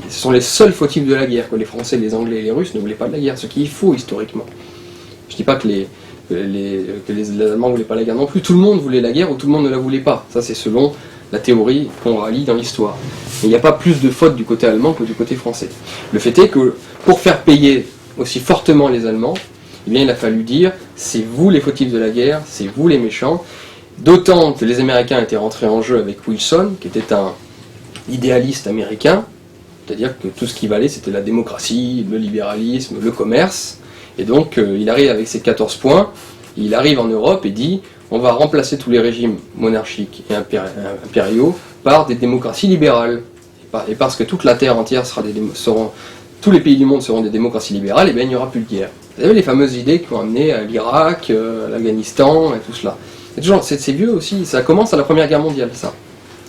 sont les seuls fautifs de la guerre, que les Français, les Anglais et les Russes ne voulaient pas de la guerre, ce qui est faux historiquement. Je ne dis pas que les Allemands ne voulaient pas la guerre non plus, tout le monde voulait la guerre ou tout le monde ne la voulait pas. Ça c'est selon la théorie qu'on rallie dans l'histoire. Mais il n'y a pas plus de fautes du côté allemand que du côté français. Le fait est que pour faire payer aussi fortement les Allemands, eh bien, il a fallu dire c'est vous les fautifs de la guerre, c'est vous les méchants. D'autant que les Américains étaient rentrés en jeu avec Wilson, qui était un idéaliste américain, c'est-à-dire que tout ce qui valait c'était la démocratie, le libéralisme, le commerce. Et donc il arrive avec ses 14 points, il arrive en Europe et dit on va remplacer tous les régimes monarchiques et impériaux par des démocraties libérales. Et parce que toute la terre entière tous les pays du monde seront des démocraties libérales, et bien il n'y aura plus de guerre. Vous savez les fameuses idées qui ont amené à l'Irak, à l'Afghanistan et tout cela. C'est vieux aussi, ça commence à la Première Guerre mondiale ça. Donc,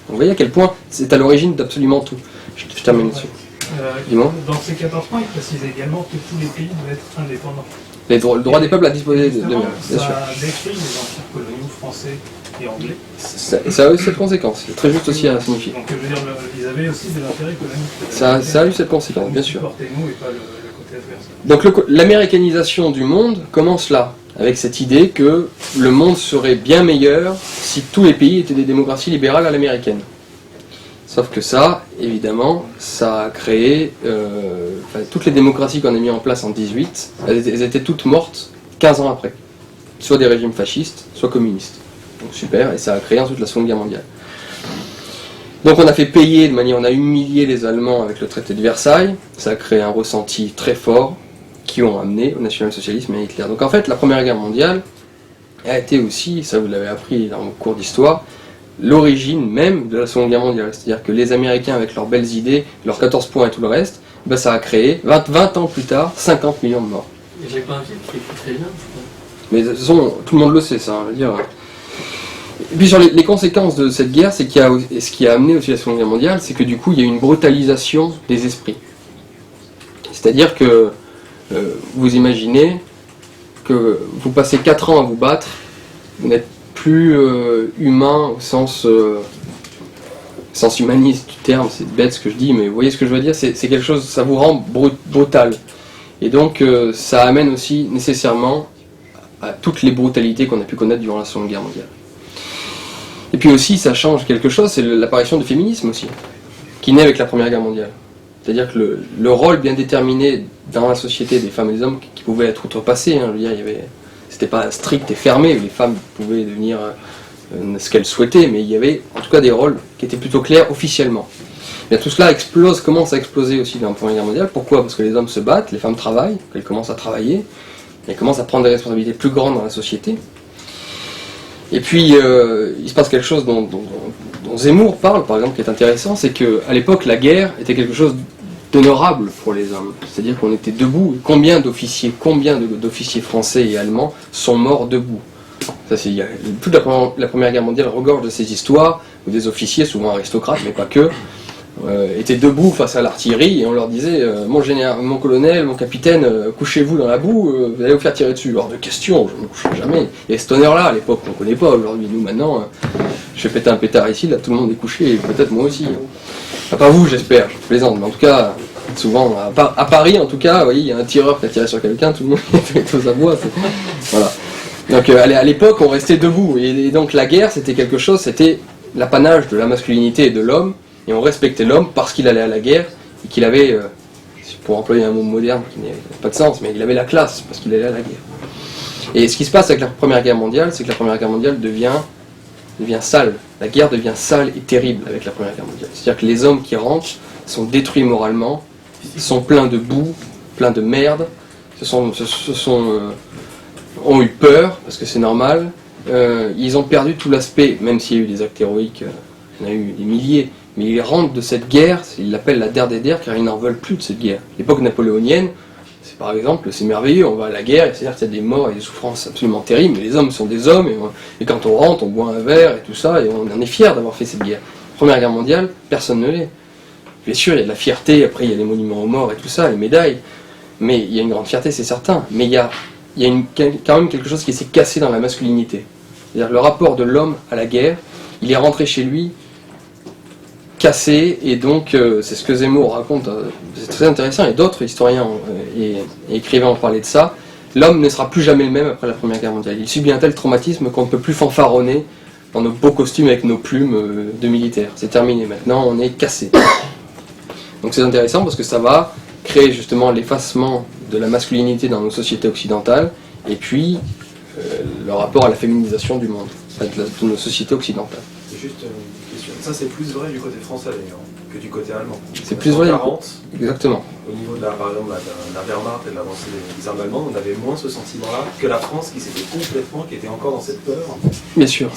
vous voyez à quel point c'est à l'origine d'absolument tout. Je termine dessus. Dans ces 14 points, il précise également que tous les pays doivent être indépendants. Le droit des peuples à disposer d'eux-mêmes, bien sûr. Ça décrit les empires coloniaux français et anglais. Ça a eu cette conséquence, c'est très juste aussi à signifier. Donc je veux dire, ils avaient aussi des intérêts économiques. Ça a eu cette conséquence, bien sûr. Supportez-nous et pas le côté adverse. Donc l'américanisation du monde commence là, avec cette idée que le monde serait bien meilleur si tous les pays étaient des démocraties libérales à l'américaine. Sauf que ça, évidemment, ça a créé... toutes les démocraties qu'on a mis en place en 18, elles étaient toutes mortes 15 ans après. Soit des régimes fascistes, soit communistes. Donc super, et ça a créé ensuite la Seconde Guerre mondiale. Donc on a fait payer de manière... On a humilié les Allemands avec le traité de Versailles. Ça a créé un ressenti très fort qui ont amené au national-socialisme et à Hitler. Donc en fait, la Première Guerre mondiale a été aussi, ça vous l'avez appris dans vos cours d'histoire, l'origine même de la Seconde Guerre mondiale. C'est-à-dire que les Américains, avec leurs belles idées, leurs 14 points et tout le reste, ben ça a créé, 20 ans plus tard, 50 millions de morts. Il n'y avait pas un film qui est très bien, je crois. Mais de toute façon, tout le monde le sait, ça. On va dire. Et puis sur les conséquences de cette guerre, c'est ce qui a amené aussi la Seconde Guerre mondiale, c'est que du coup, il y a eu une brutalisation des esprits. C'est-à-dire que vous imaginez que vous passez 4 ans à vous battre, vous n'êtes plus humain au sens humaniste du terme, c'est bête ce que je dis, mais vous voyez ce que je veux dire, c'est quelque chose, ça vous rend brutal. Et donc ça amène aussi nécessairement à toutes les brutalités qu'on a pu connaître durant la Seconde Guerre mondiale. Et puis aussi ça change quelque chose, c'est l'apparition du féminisme aussi, qui naît avec la Première Guerre mondiale. C'est-à-dire que le rôle bien déterminé dans la société des femmes et des hommes qui pouvaient être outrepassés, je veux dire, c'était pas strict et fermé, les femmes pouvaient devenir ce qu'elles souhaitaient, mais il y avait en tout cas des rôles qui étaient plutôt clairs officiellement. Et tout cela commence à exploser aussi dans la Première Guerre mondiale. Pourquoi ? Parce que les hommes se battent, les femmes travaillent, elles commencent à travailler, elles commencent à prendre des responsabilités plus grandes dans la société. Et puis il se passe quelque chose dont Zemmour parle, par exemple, qui est intéressant, c'est qu'à l'époque la guerre était quelque chose d'honorable pour les hommes. C'est-à-dire qu'on était debout. Combien d'officiers français et allemands sont morts debout ? Toute la Première Guerre mondiale regorge de ces histoires où des officiers, souvent aristocrates, mais pas que, étaient debout face à l'artillerie et on leur disait mon colonel, mon capitaine, couchez-vous dans la boue, vous allez vous faire tirer dessus. Hors de question, je ne me coucherai jamais. Et cet honneur-là, à l'époque, on ne connaît pas aujourd'hui. Nous, maintenant, je vais péter un pétard ici, là, tout le monde est couché, et peut-être moi aussi. Enfin, pas vous, j'espère, je plaisante, mais en tout cas, souvent, à Paris, en tout cas, vous voyez, il y a un tireur qui a tiré sur quelqu'un, tout le monde est aux abois. Voilà. Donc, à l'époque, on restait debout. Et donc, la guerre, c'était quelque chose, c'était l'apanage de la masculinité et de l'homme. Et on respectait l'homme parce qu'il allait à la guerre et qu'il avait, pour employer un mot moderne qui n'a pas de sens, mais il avait la classe parce qu'il allait à la guerre. Et ce qui se passe avec la Première Guerre mondiale, c'est que la Première Guerre mondiale devient sale. La guerre devient sale et terrible avec la Première Guerre mondiale. C'est-à-dire que les hommes qui rentrent sont détruits moralement, sont pleins de boue, pleins de merde, ont eu peur, parce que c'est normal. Ils ont perdu tout l'aspect, même s'il y a eu des actes héroïques, il y en a eu des milliers, mais ils rentrent de cette guerre, ils l'appellent la der des der, car ils n'en veulent plus de cette guerre. L'époque napoléonienne, c'est par exemple, c'est merveilleux, on va à la guerre, et c'est-à-dire qu'il y a des morts et des souffrances absolument terribles, mais les hommes sont des hommes, et quand on rentre, on boit un verre et tout ça, et on en est fier d'avoir fait cette guerre. Première Guerre mondiale, personne ne l'est. Bien sûr, il y a de la fierté, après il y a les monuments aux morts et tout ça, les médailles, mais il y a une grande fierté, c'est certain, mais il y a quand même quelque chose qui s'est cassé dans la masculinité. C'est-à-dire le rapport de l'homme à la guerre, il est rentré chez lui cassé, et donc c'est ce que Zemmour raconte, c'est très intéressant, et d'autres historiens et écrivains ont parlé de ça. L'homme ne sera plus jamais le même après la Première Guerre mondiale. Il subit un tel traumatisme qu'on ne peut plus fanfaronner dans nos beaux costumes avec nos plumes de militaires. C'est terminé, maintenant on est cassé. Donc c'est intéressant parce que ça va créer justement l'effacement de la masculinité dans nos sociétés occidentales, et puis le rapport à la féminisation du monde, de nos sociétés occidentales. C'est juste une question. Ça, c'est plus vrai du côté français d'ailleurs que du côté allemand. C'est plus vrai. 40, exactement. Au niveau de par exemple, de la Wehrmacht et de l'avancée des armes allemandes, on avait moins ce sentiment-là que la France qui était encore dans cette peur. Bien sûr.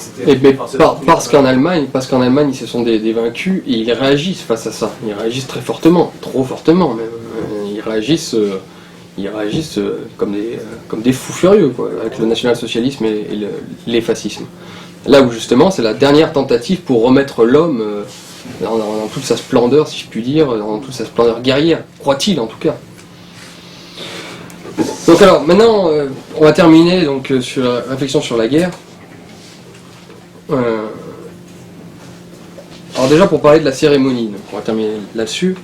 Parce qu'en Allemagne, ils se sont des vaincus et ils réagissent face à ça. Ils réagissent très fortement, trop fortement même. Ils réagissent comme des fous furieux, quoi, avec le national-socialisme et les fascismes. Là où justement c'est la dernière tentative pour remettre l'homme dans toute sa splendeur, si je puis dire, dans toute sa splendeur guerrière, croit-il en tout cas. Donc alors maintenant on va terminer donc sur la réflexion sur la guerre. Alors déjà pour parler de la cérémonie, donc on va terminer là-dessus.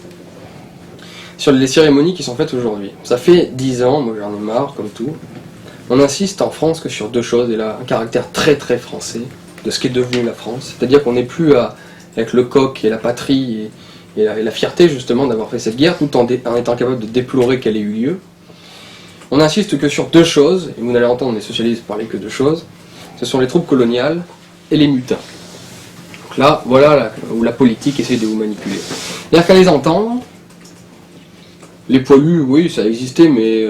Sur les cérémonies qui sont faites aujourd'hui. Ça fait 10 ans, moi j'en ai marre comme tout. On insiste en France que sur deux choses, et là un caractère très très français de ce qu'est devenu la France. C'est-à-dire qu'on n'est plus avec le coq et la patrie et la fierté justement d'avoir fait cette guerre, tout en étant capable de déplorer qu'elle ait eu lieu. On insiste que sur deux choses, et vous n'allez entendre les socialistes parler que de choses, ce sont les troupes coloniales et les mutins. Donc là, voilà où la politique essaie de vous manipuler. C'est-à-dire qu'à les entendre, les poilus, oui, ça existait, mais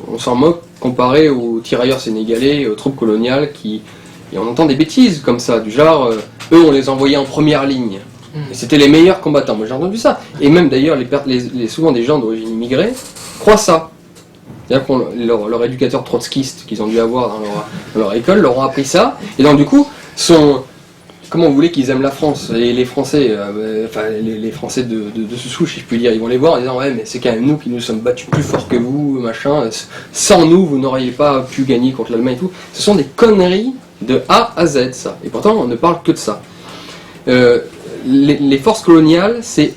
on s'en moque comparé aux tirailleurs sénégalais et aux troupes coloniales et on entend des bêtises comme ça, du genre, eux on les envoyait en première ligne. Et c'était les meilleurs combattants, moi j'ai entendu ça. Et même d'ailleurs, souvent des gens d'origine immigrée croient ça. C'est-à-dire que leur éducateur trotskiste qu'ils ont dû avoir dans leur école leur ont appris ça, et donc du coup, comment vous voulez qu'ils aiment la France? Et les Français, les Français de ce souche, si je puis dire, ils vont les voir en disant ouais, mais c'est quand même nous qui nous sommes battus plus fort que vous, machin. Sans nous, vous n'auriez pas pu gagner contre l'Allemagne et tout. Ce sont des conneries de A à Z, ça. Et pourtant, on ne parle que de ça. Les forces coloniales, c'est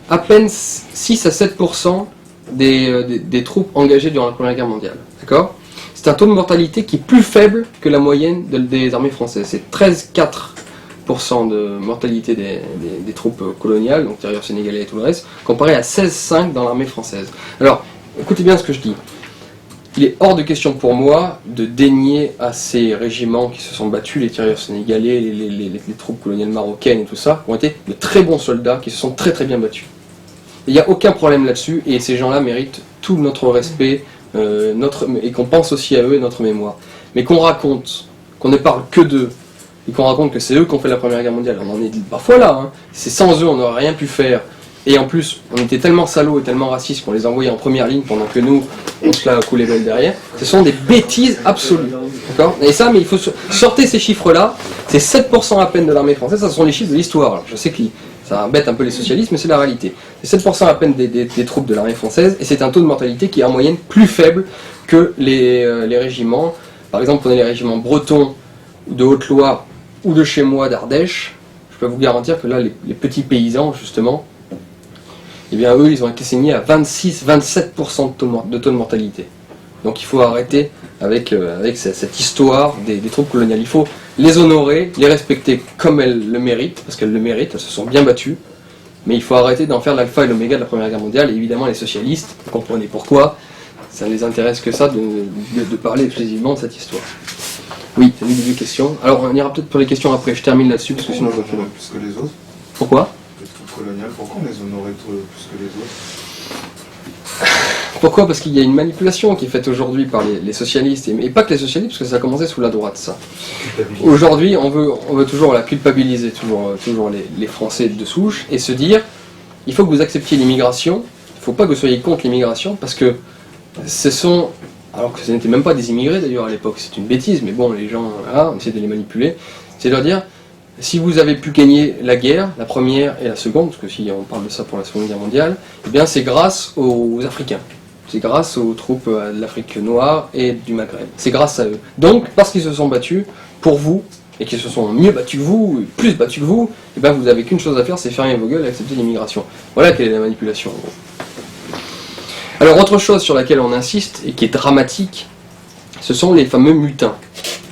à peine 6 à 7% des troupes engagées durant la Première Guerre mondiale. D'accord ? C'est un taux de mortalité qui est plus faible que la moyenne des armées françaises. C'est 13,4% de mortalité des troupes coloniales, donc tirailleurs sénégalais et tout le reste, comparé à 16,5% dans l'armée française. Alors, écoutez bien ce que je dis. Il est hors de question pour moi de dénier à ces régiments qui se sont battus, les tirailleurs sénégalais, les troupes coloniales marocaines et tout ça, qui ont été de très bons soldats, qui se sont très très bien battus. Il n'y a aucun problème là-dessus, et ces gens-là méritent tout notre respect, et qu'on pense aussi à eux et notre mémoire. Mais qu'on raconte, qu'on ne parle que d'eux, et qu'on raconte que c'est eux qui ont fait la Première Guerre mondiale, on en est parfois là, hein. C'est sans eux on n'aurait rien pu faire, et en plus on était tellement salauds et tellement racistes qu'on les envoyait en première ligne pendant que nous on se la coulait belle derrière. Ce sont des bêtises absolues, d'accord ? Et ça, mais il faut sortir ces chiffres-là, c'est 7% à peine de l'armée française, ça ce sont les chiffres de l'histoire. Alors, je sais que Ça embête un peu les socialistes, mais c'est la réalité. C'est 7% à peine des troupes de l'armée française, et c'est un taux de mortalité qui est en moyenne plus faible que les régiments. Par exemple, prenez les régiments bretons de Haute-Loire ou de chez moi d'Ardèche, je peux vous garantir que là, les petits paysans, justement, eh bien eux, ils ont été saignés à 26-27% de taux de mortalité. Donc il faut arrêter avec cette histoire des troupes coloniales. Il faut les honorer, les respecter comme elles le méritent, parce qu'elles le méritent, elles se sont bien battues, mais il faut arrêter d'en faire l'alpha et l'oméga de la Première Guerre mondiale, et évidemment les socialistes, vous comprenez pourquoi, ça ne les intéresse que ça de parler exclusivement de cette histoire. Oui, c'est une des questions. Alors on ira peut-être pour les questions après, je termine là-dessus, parce que sinon je vais faire Plus que les autres. Pourquoi ? Les troupes coloniales, pourquoi on les honorait plus que les autres? Pourquoi ? Parce qu'il y a une manipulation qui est faite aujourd'hui par les socialistes, et pas que les socialistes, parce que ça a commencé sous la droite, ça. Aujourd'hui, on veut toujours la culpabiliser, toujours les Français de souche, et se dire, il faut que vous acceptiez l'immigration, il ne faut pas que vous soyez contre l'immigration, parce que ce sont, alors que ce n'étaient même pas des immigrés d'ailleurs à l'époque, c'est une bêtise, mais bon, les gens, voilà, on essaie de les manipuler, c'est de leur dire, si vous avez pu gagner la guerre, la première et la seconde, parce que si on parle de ça pour la Seconde Guerre mondiale, eh bien c'est grâce aux Africains. C'est grâce aux troupes de l'Afrique noire et du Maghreb. C'est grâce à eux. Donc, parce qu'ils se sont battus pour vous, et qu'ils se sont mieux battus que vous, plus battus que vous, eh bien vous n'avez qu'une chose à faire, c'est fermer vos gueules et accepter l'immigration. Voilà quelle est la manipulation, en gros. Alors, autre chose sur laquelle on insiste, et qui est dramatique, ce sont les fameux mutins.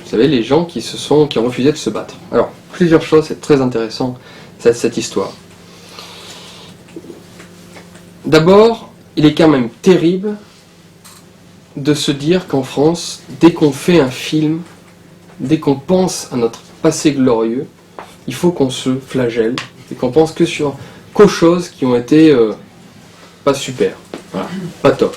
Vous savez, les gens qui ont refusé de se battre. Alors, plusieurs choses, c'est très intéressant, cette histoire. D'abord, il est quand même terrible de se dire qu'en France, dès qu'on fait un film, dès qu'on pense à notre passé glorieux, il faut qu'on se flagelle et qu'on pense qu'aux choses qui ont été pas super, voilà, pas top.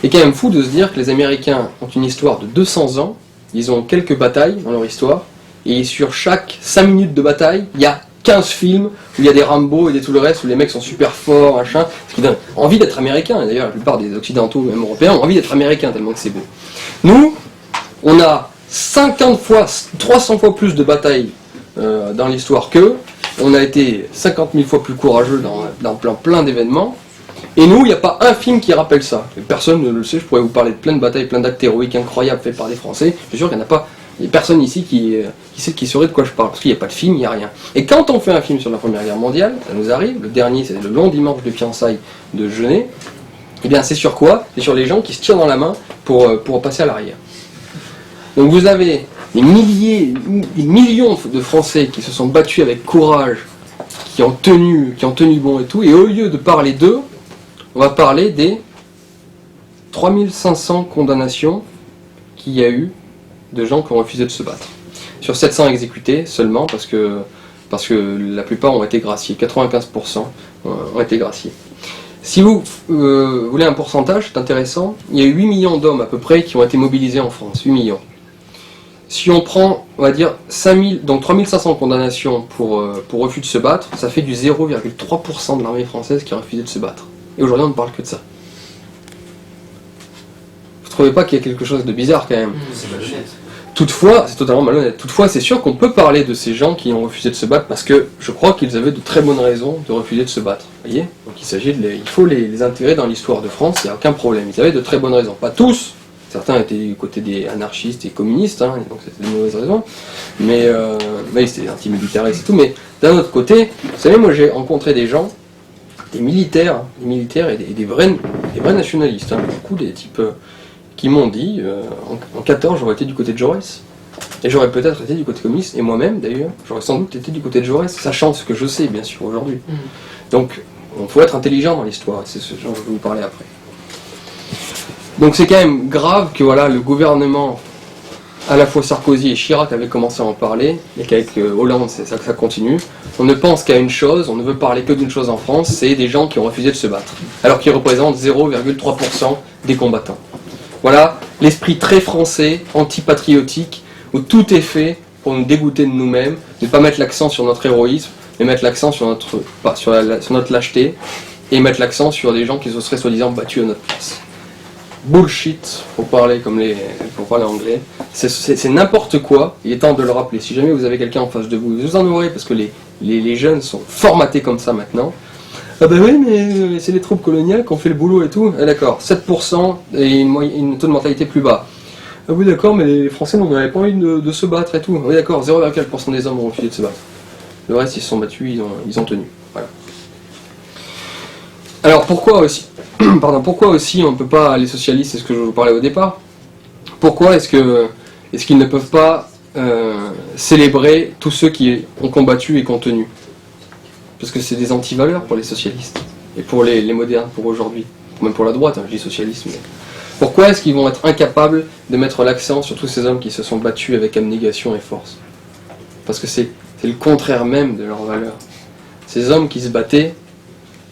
C'est quand même fou de se dire que les Américains ont une histoire de 200 ans, ils ont quelques batailles dans leur histoire, et sur chaque 5 minutes de bataille, il y a 15 films où il y a des Rambo et tout le reste, où les mecs sont super forts, machin, ce qui donne envie d'être américain. D'ailleurs, la plupart des Occidentaux, même Européens, ont envie d'être américains tellement que c'est beau. Nous, on a 50 fois, 300 fois plus de batailles dans l'histoire qu'eux. On a été 50 000 fois plus courageux dans plein d'événements. Et nous, il n'y a pas un film qui rappelle ça. Personne ne le sait, je pourrais vous parler de plein de batailles, plein d'actes héroïques incroyables faits par des Français. Je suis sûr qu'il n'y en a pas. Il n'y a personne ici qui saurait de quoi je parle, parce qu'il n'y a pas de film, il n'y a rien. Et quand on fait un film sur la Première Guerre mondiale, ça nous arrive, le dernier c'est le long dimanche de fiançailles de Genet, eh bien c'est sur quoi ? C'est sur les gens qui se tirent dans la main pour passer à l'arrière. Donc vous avez des millions de Français qui se sont battus avec courage, qui ont tenu bon et tout, et au lieu de parler d'eux, on va parler des 3500 condamnations qu'il y a eu de gens qui ont refusé de se battre. Sur 700 exécutés seulement, parce que la plupart ont été graciés, 95% ont été graciés. Si vous voulez un pourcentage, c'est intéressant, il y a eu 8 millions d'hommes à peu près qui ont été mobilisés en France, 8 millions. Si on prend, on va dire, 3500 condamnations pour refus de se battre, ça fait du 0,3% de l'armée française qui a refusé de se battre. Et aujourd'hui on ne parle que de ça. Vous trouvez pas qu'il y a quelque chose de bizarre quand même ? C'est malhonnête. Toutefois, c'est totalement malhonnête. Toutefois, c'est sûr qu'on peut parler de ces gens qui ont refusé de se battre parce que je crois qu'ils avaient de très bonnes raisons de refuser de se battre. Vous voyez ? Donc il faut les intégrer dans l'histoire de France, il n'y a aucun problème. Ils avaient de très bonnes raisons. Pas tous, certains étaient du côté des anarchistes et communistes, hein, donc c'était de mauvaises raisons, mais c'était anti-militaristes et tout. Mais d'un autre côté, vous savez, moi j'ai rencontré des gens, des militaires et des vrais nationalistes, hein, beaucoup des types qui m'ont dit, en 14 j'aurais été du côté de Jaurès, et j'aurais peut-être été du côté communiste, et moi-même d'ailleurs, j'aurais sans doute été du côté de Jaurès, sachant ce que je sais bien sûr aujourd'hui. Donc il faut être intelligent dans l'histoire, c'est ce dont je vais vous parler après. Donc c'est quand même grave que voilà, le gouvernement, à la fois Sarkozy et Chirac avaient commencé à en parler, et qu'avec Hollande c'est ça que ça continue. On ne pense qu'à une chose, on ne veut parler que d'une chose en France, c'est des gens qui ont refusé de se battre, alors qu'ils représentent 0,3% des combattants. Voilà l'esprit très français, antipatriotique, où tout est fait pour nous dégoûter de nous-mêmes, ne pas mettre l'accent sur notre héroïsme, mais mettre l'accent sur notre lâcheté, et mettre l'accent sur des gens qui se seraient soi-disant battus à notre place. bullshit, pour parler anglais. C'est n'importe quoi, il est temps de le rappeler. Si jamais vous avez quelqu'un en face de vous, vous en aurez, parce que les jeunes sont formatés comme ça maintenant. Ah ben oui, mais c'est les troupes coloniales qui ont fait le boulot et tout. Ah d'accord, 7% et une taux de mortalité plus bas. Ah oui d'accord, mais les Français n'avaient pas envie de se battre et tout. Oui d'accord, 0,4% des hommes ont refusé de se battre. Le reste ils se sont battus, ils ont tenu. Voilà. Alors pourquoi aussi on ne peut pas, les socialistes, c'est ce que je vous parlais au départ, pourquoi est-ce qu'ils ne peuvent pas célébrer tous ceux qui ont combattu et qui ont tenu? Parce que c'est des anti-valeurs pour les socialistes, et pour les modernes, pour aujourd'hui, même pour la droite, hein, je dis socialiste, mais... Pourquoi est-ce qu'ils vont être incapables de mettre l'accent sur tous ces hommes qui se sont battus avec abnégation et force? Parce que c'est le contraire même de leurs valeurs. Ces hommes qui se battaient,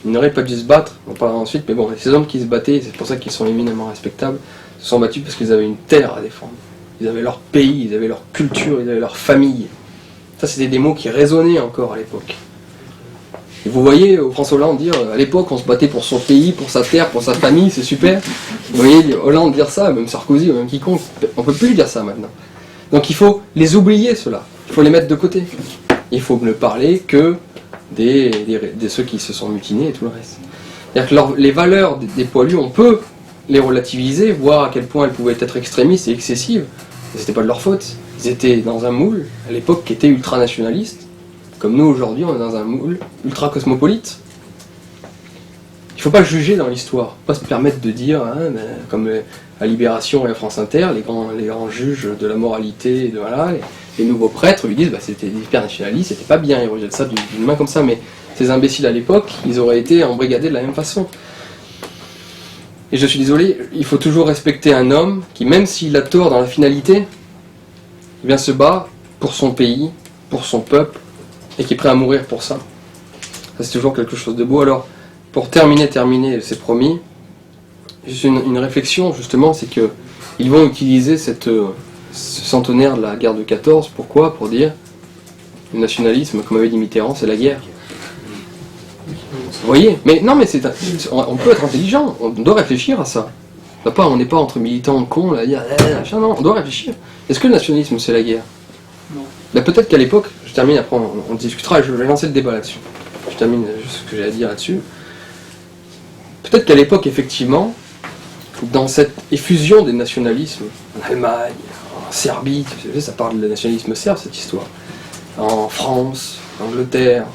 ils n'auraient pas dû se battre, on en parlera ensuite, mais bon, ces hommes qui se battaient, c'est pour ça qu'ils sont éminemment respectables, se sont battus parce qu'ils avaient une terre à défendre. Ils avaient leur pays, ils avaient leur culture, ils avaient leur famille. Ça, c'était des mots qui résonnaient encore à l'époque. Et vous voyez François Hollande dire, à l'époque, on se battait pour son pays, pour sa terre, pour sa famille, c'est super. Vous voyez Hollande dire ça, même Sarkozy, même quiconque, on ne peut plus dire ça maintenant. Donc il faut les oublier, ceux-là. Il faut les mettre de côté. Il faut ne parler que de ceux qui se sont mutinés et tout le reste. C'est-à-dire que les valeurs des poilus, on peut les relativiser, voir à quel point elles pouvaient être extrémistes et excessives. Mais c'était pas de leur faute. Ils étaient dans un moule, à l'époque, qui était ultranationaliste. Comme nous, aujourd'hui, on est dans un moule ultra-cosmopolite. Il ne faut pas juger dans l'histoire. Il ne faut pas se permettre de dire, hein, comme à Libération et à France Inter, les grands juges de la moralité, les nouveaux prêtres lui disent c'était hyper nationaliste, c'était pas bien, ils rejettent ça d'une main comme ça, mais ces imbéciles à l'époque, ils auraient été embrigadés de la même façon. Et je suis désolé, il faut toujours respecter un homme qui, même s'il a tort dans la finalité, se bat pour son pays, pour son peuple, et qui est prêt à mourir pour ça. Ça, c'est toujours quelque chose de beau. Alors, pour terminer, c'est promis, juste une réflexion, justement, c'est qu'ils vont utiliser ce centenaire de la guerre de 14, pourquoi? Pour dire, le nationalisme, comme avait dit Mitterrand, c'est la guerre. Vous voyez? Mais non, mais on peut être intelligent, on doit réfléchir à ça. On n'est pas entre militants cons, là, à dire, non, on doit réfléchir. Est-ce que le nationalisme, c'est la guerre? Non. Ben, peut-être qu'à l'époque, je termine, après on discutera, je vais lancer le débat là-dessus. Je termine juste ce que j'ai à dire là-dessus. Peut-être qu'à l'époque, effectivement, dans cette effusion des nationalismes, en Allemagne, en Serbie, ça parle de nationalisme serbe, cette histoire, en France, en Angleterre,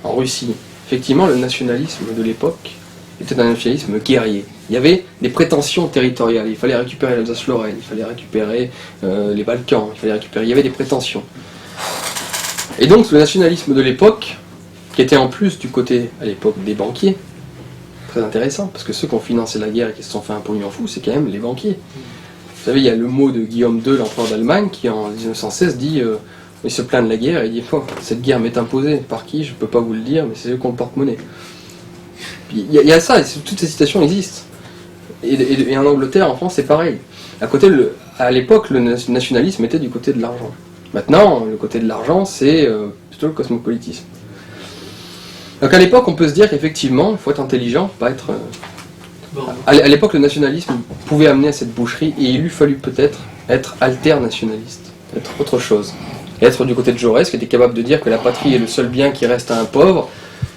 en Russie, effectivement, le nationalisme de l'époque était un nationalisme guerrier. Il y avait des prétentions territoriales, il fallait récupérer l'Alsace-Lorraine, il fallait récupérer les Balkans, il y avait des prétentions. Et donc le nationalisme de l'époque, qui était en plus du côté, à l'époque, des banquiers, très intéressant, parce que ceux qui ont financé la guerre et qui se sont fait un pognon fou, c'est quand même les banquiers. Vous savez, il y a le mot de Guillaume II, l'empereur d'Allemagne, qui en 1916 dit, il se plaint de la guerre, et il dit, cette guerre m'est imposée, par qui, je ne peux pas vous le dire, mais c'est eux qui ont le porte-monnaie. Il y a ça, toutes ces citations existent. Et en Angleterre, en France, c'est pareil. À l'époque, le nationalisme était du côté de l'argent. Maintenant, le côté de l'argent, c'est plutôt le cosmopolitisme. Donc à l'époque, on peut se dire qu'effectivement, il faut être intelligent, pas être... À l'époque, le nationalisme pouvait amener à cette boucherie, et il lui fallut peut-être être alternationaliste, être autre chose. Et être du côté de Jaurès, qui était capable de dire que la patrie est le seul bien qui reste à un pauvre,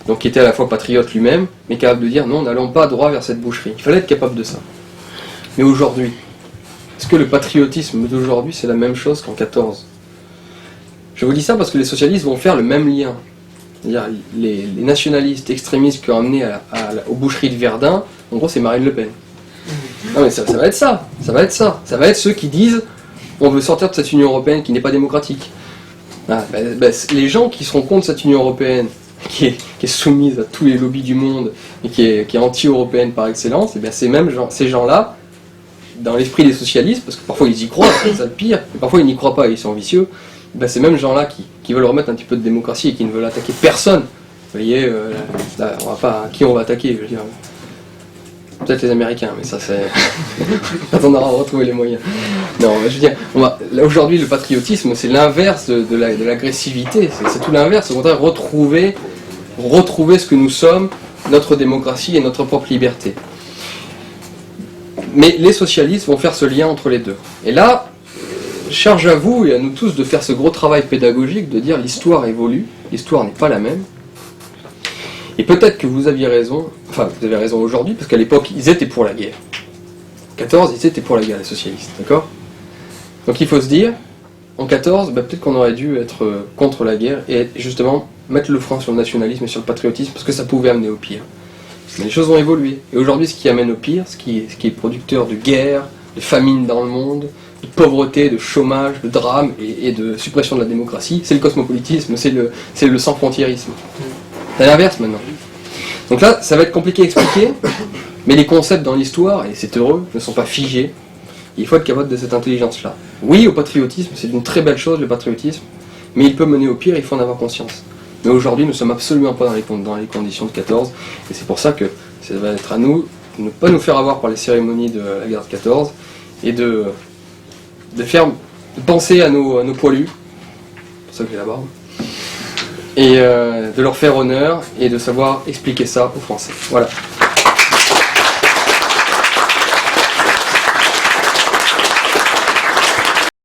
donc qui était à la fois patriote lui-même, mais capable de dire non, n'allons pas droit vers cette boucherie. Il fallait être capable de ça. Mais aujourd'hui, est-ce que le patriotisme d'aujourd'hui, c'est la même chose qu'en 14? Je vous dis ça parce que les socialistes vont faire le même lien. C'est-à-dire les nationalistes extrémistes qui ont amené aux boucheries de Verdun, en gros c'est Marine Le Pen. Non mais ça va être ça, ça va être ceux qui disent on veut sortir de cette Union Européenne qui n'est pas démocratique. Les gens qui seront contre cette Union Européenne, qui est soumise à tous les lobbies du monde et qui est anti-européenne par excellence, et bien ces gens-là, dans l'esprit des socialistes, parce que parfois ils y croient, c'est ça le pire, et parfois ils n'y croient pas et ils sont vicieux, ben ces mêmes gens-là qui veulent remettre un petit peu de démocratie et qui ne veulent attaquer personne. Vous voyez, là, on va pas, qui on va attaquer, je veux dire. Peut-être les Américains, mais ça c'est... quand on aura retrouvé les moyens. Non, je veux dire, là aujourd'hui le patriotisme c'est l'inverse de l'agressivité, c'est tout l'inverse, au contraire retrouver ce que nous sommes, notre démocratie et notre propre liberté. Mais les socialistes vont faire ce lien entre les deux. Et là, charge à vous et à nous tous de faire ce gros travail pédagogique, de dire l'histoire évolue, l'histoire n'est pas la même. Et peut-être que vous aviez raison, enfin vous avez raison aujourd'hui, parce qu'à l'époque ils étaient pour la guerre. En 14, ils étaient pour la guerre, les socialistes, d'accord? Donc il faut se dire, en 14, peut-être qu'on aurait dû être contre la guerre et justement mettre le frein sur le nationalisme et sur le patriotisme, parce que ça pouvait amener au pire. Mais les choses ont évolué. Et aujourd'hui, ce qui amène au pire, ce qui est producteur de guerre, de famine dans le monde, de pauvreté, de chômage, de drame et de suppression de la démocratie, c'est le cosmopolitisme, c'est le sans-frontiérisme. C'est l'inverse maintenant. Donc là, ça va être compliqué à expliquer, mais les concepts dans l'histoire, et c'est heureux, ne sont pas figés. Il faut être capable de cette intelligence-là. Oui, au patriotisme, c'est une très belle chose, le patriotisme, mais il peut mener au pire, il faut en avoir conscience. Mais aujourd'hui, nous ne sommes absolument pas dans les conditions de 14, et c'est pour ça que ça va être à nous de ne pas nous faire avoir par les cérémonies de la guerre de 14, et de penser à nos poilus, c'est pour ça que j'ai la barbe, et de leur faire honneur, et de savoir expliquer ça aux Français. Voilà.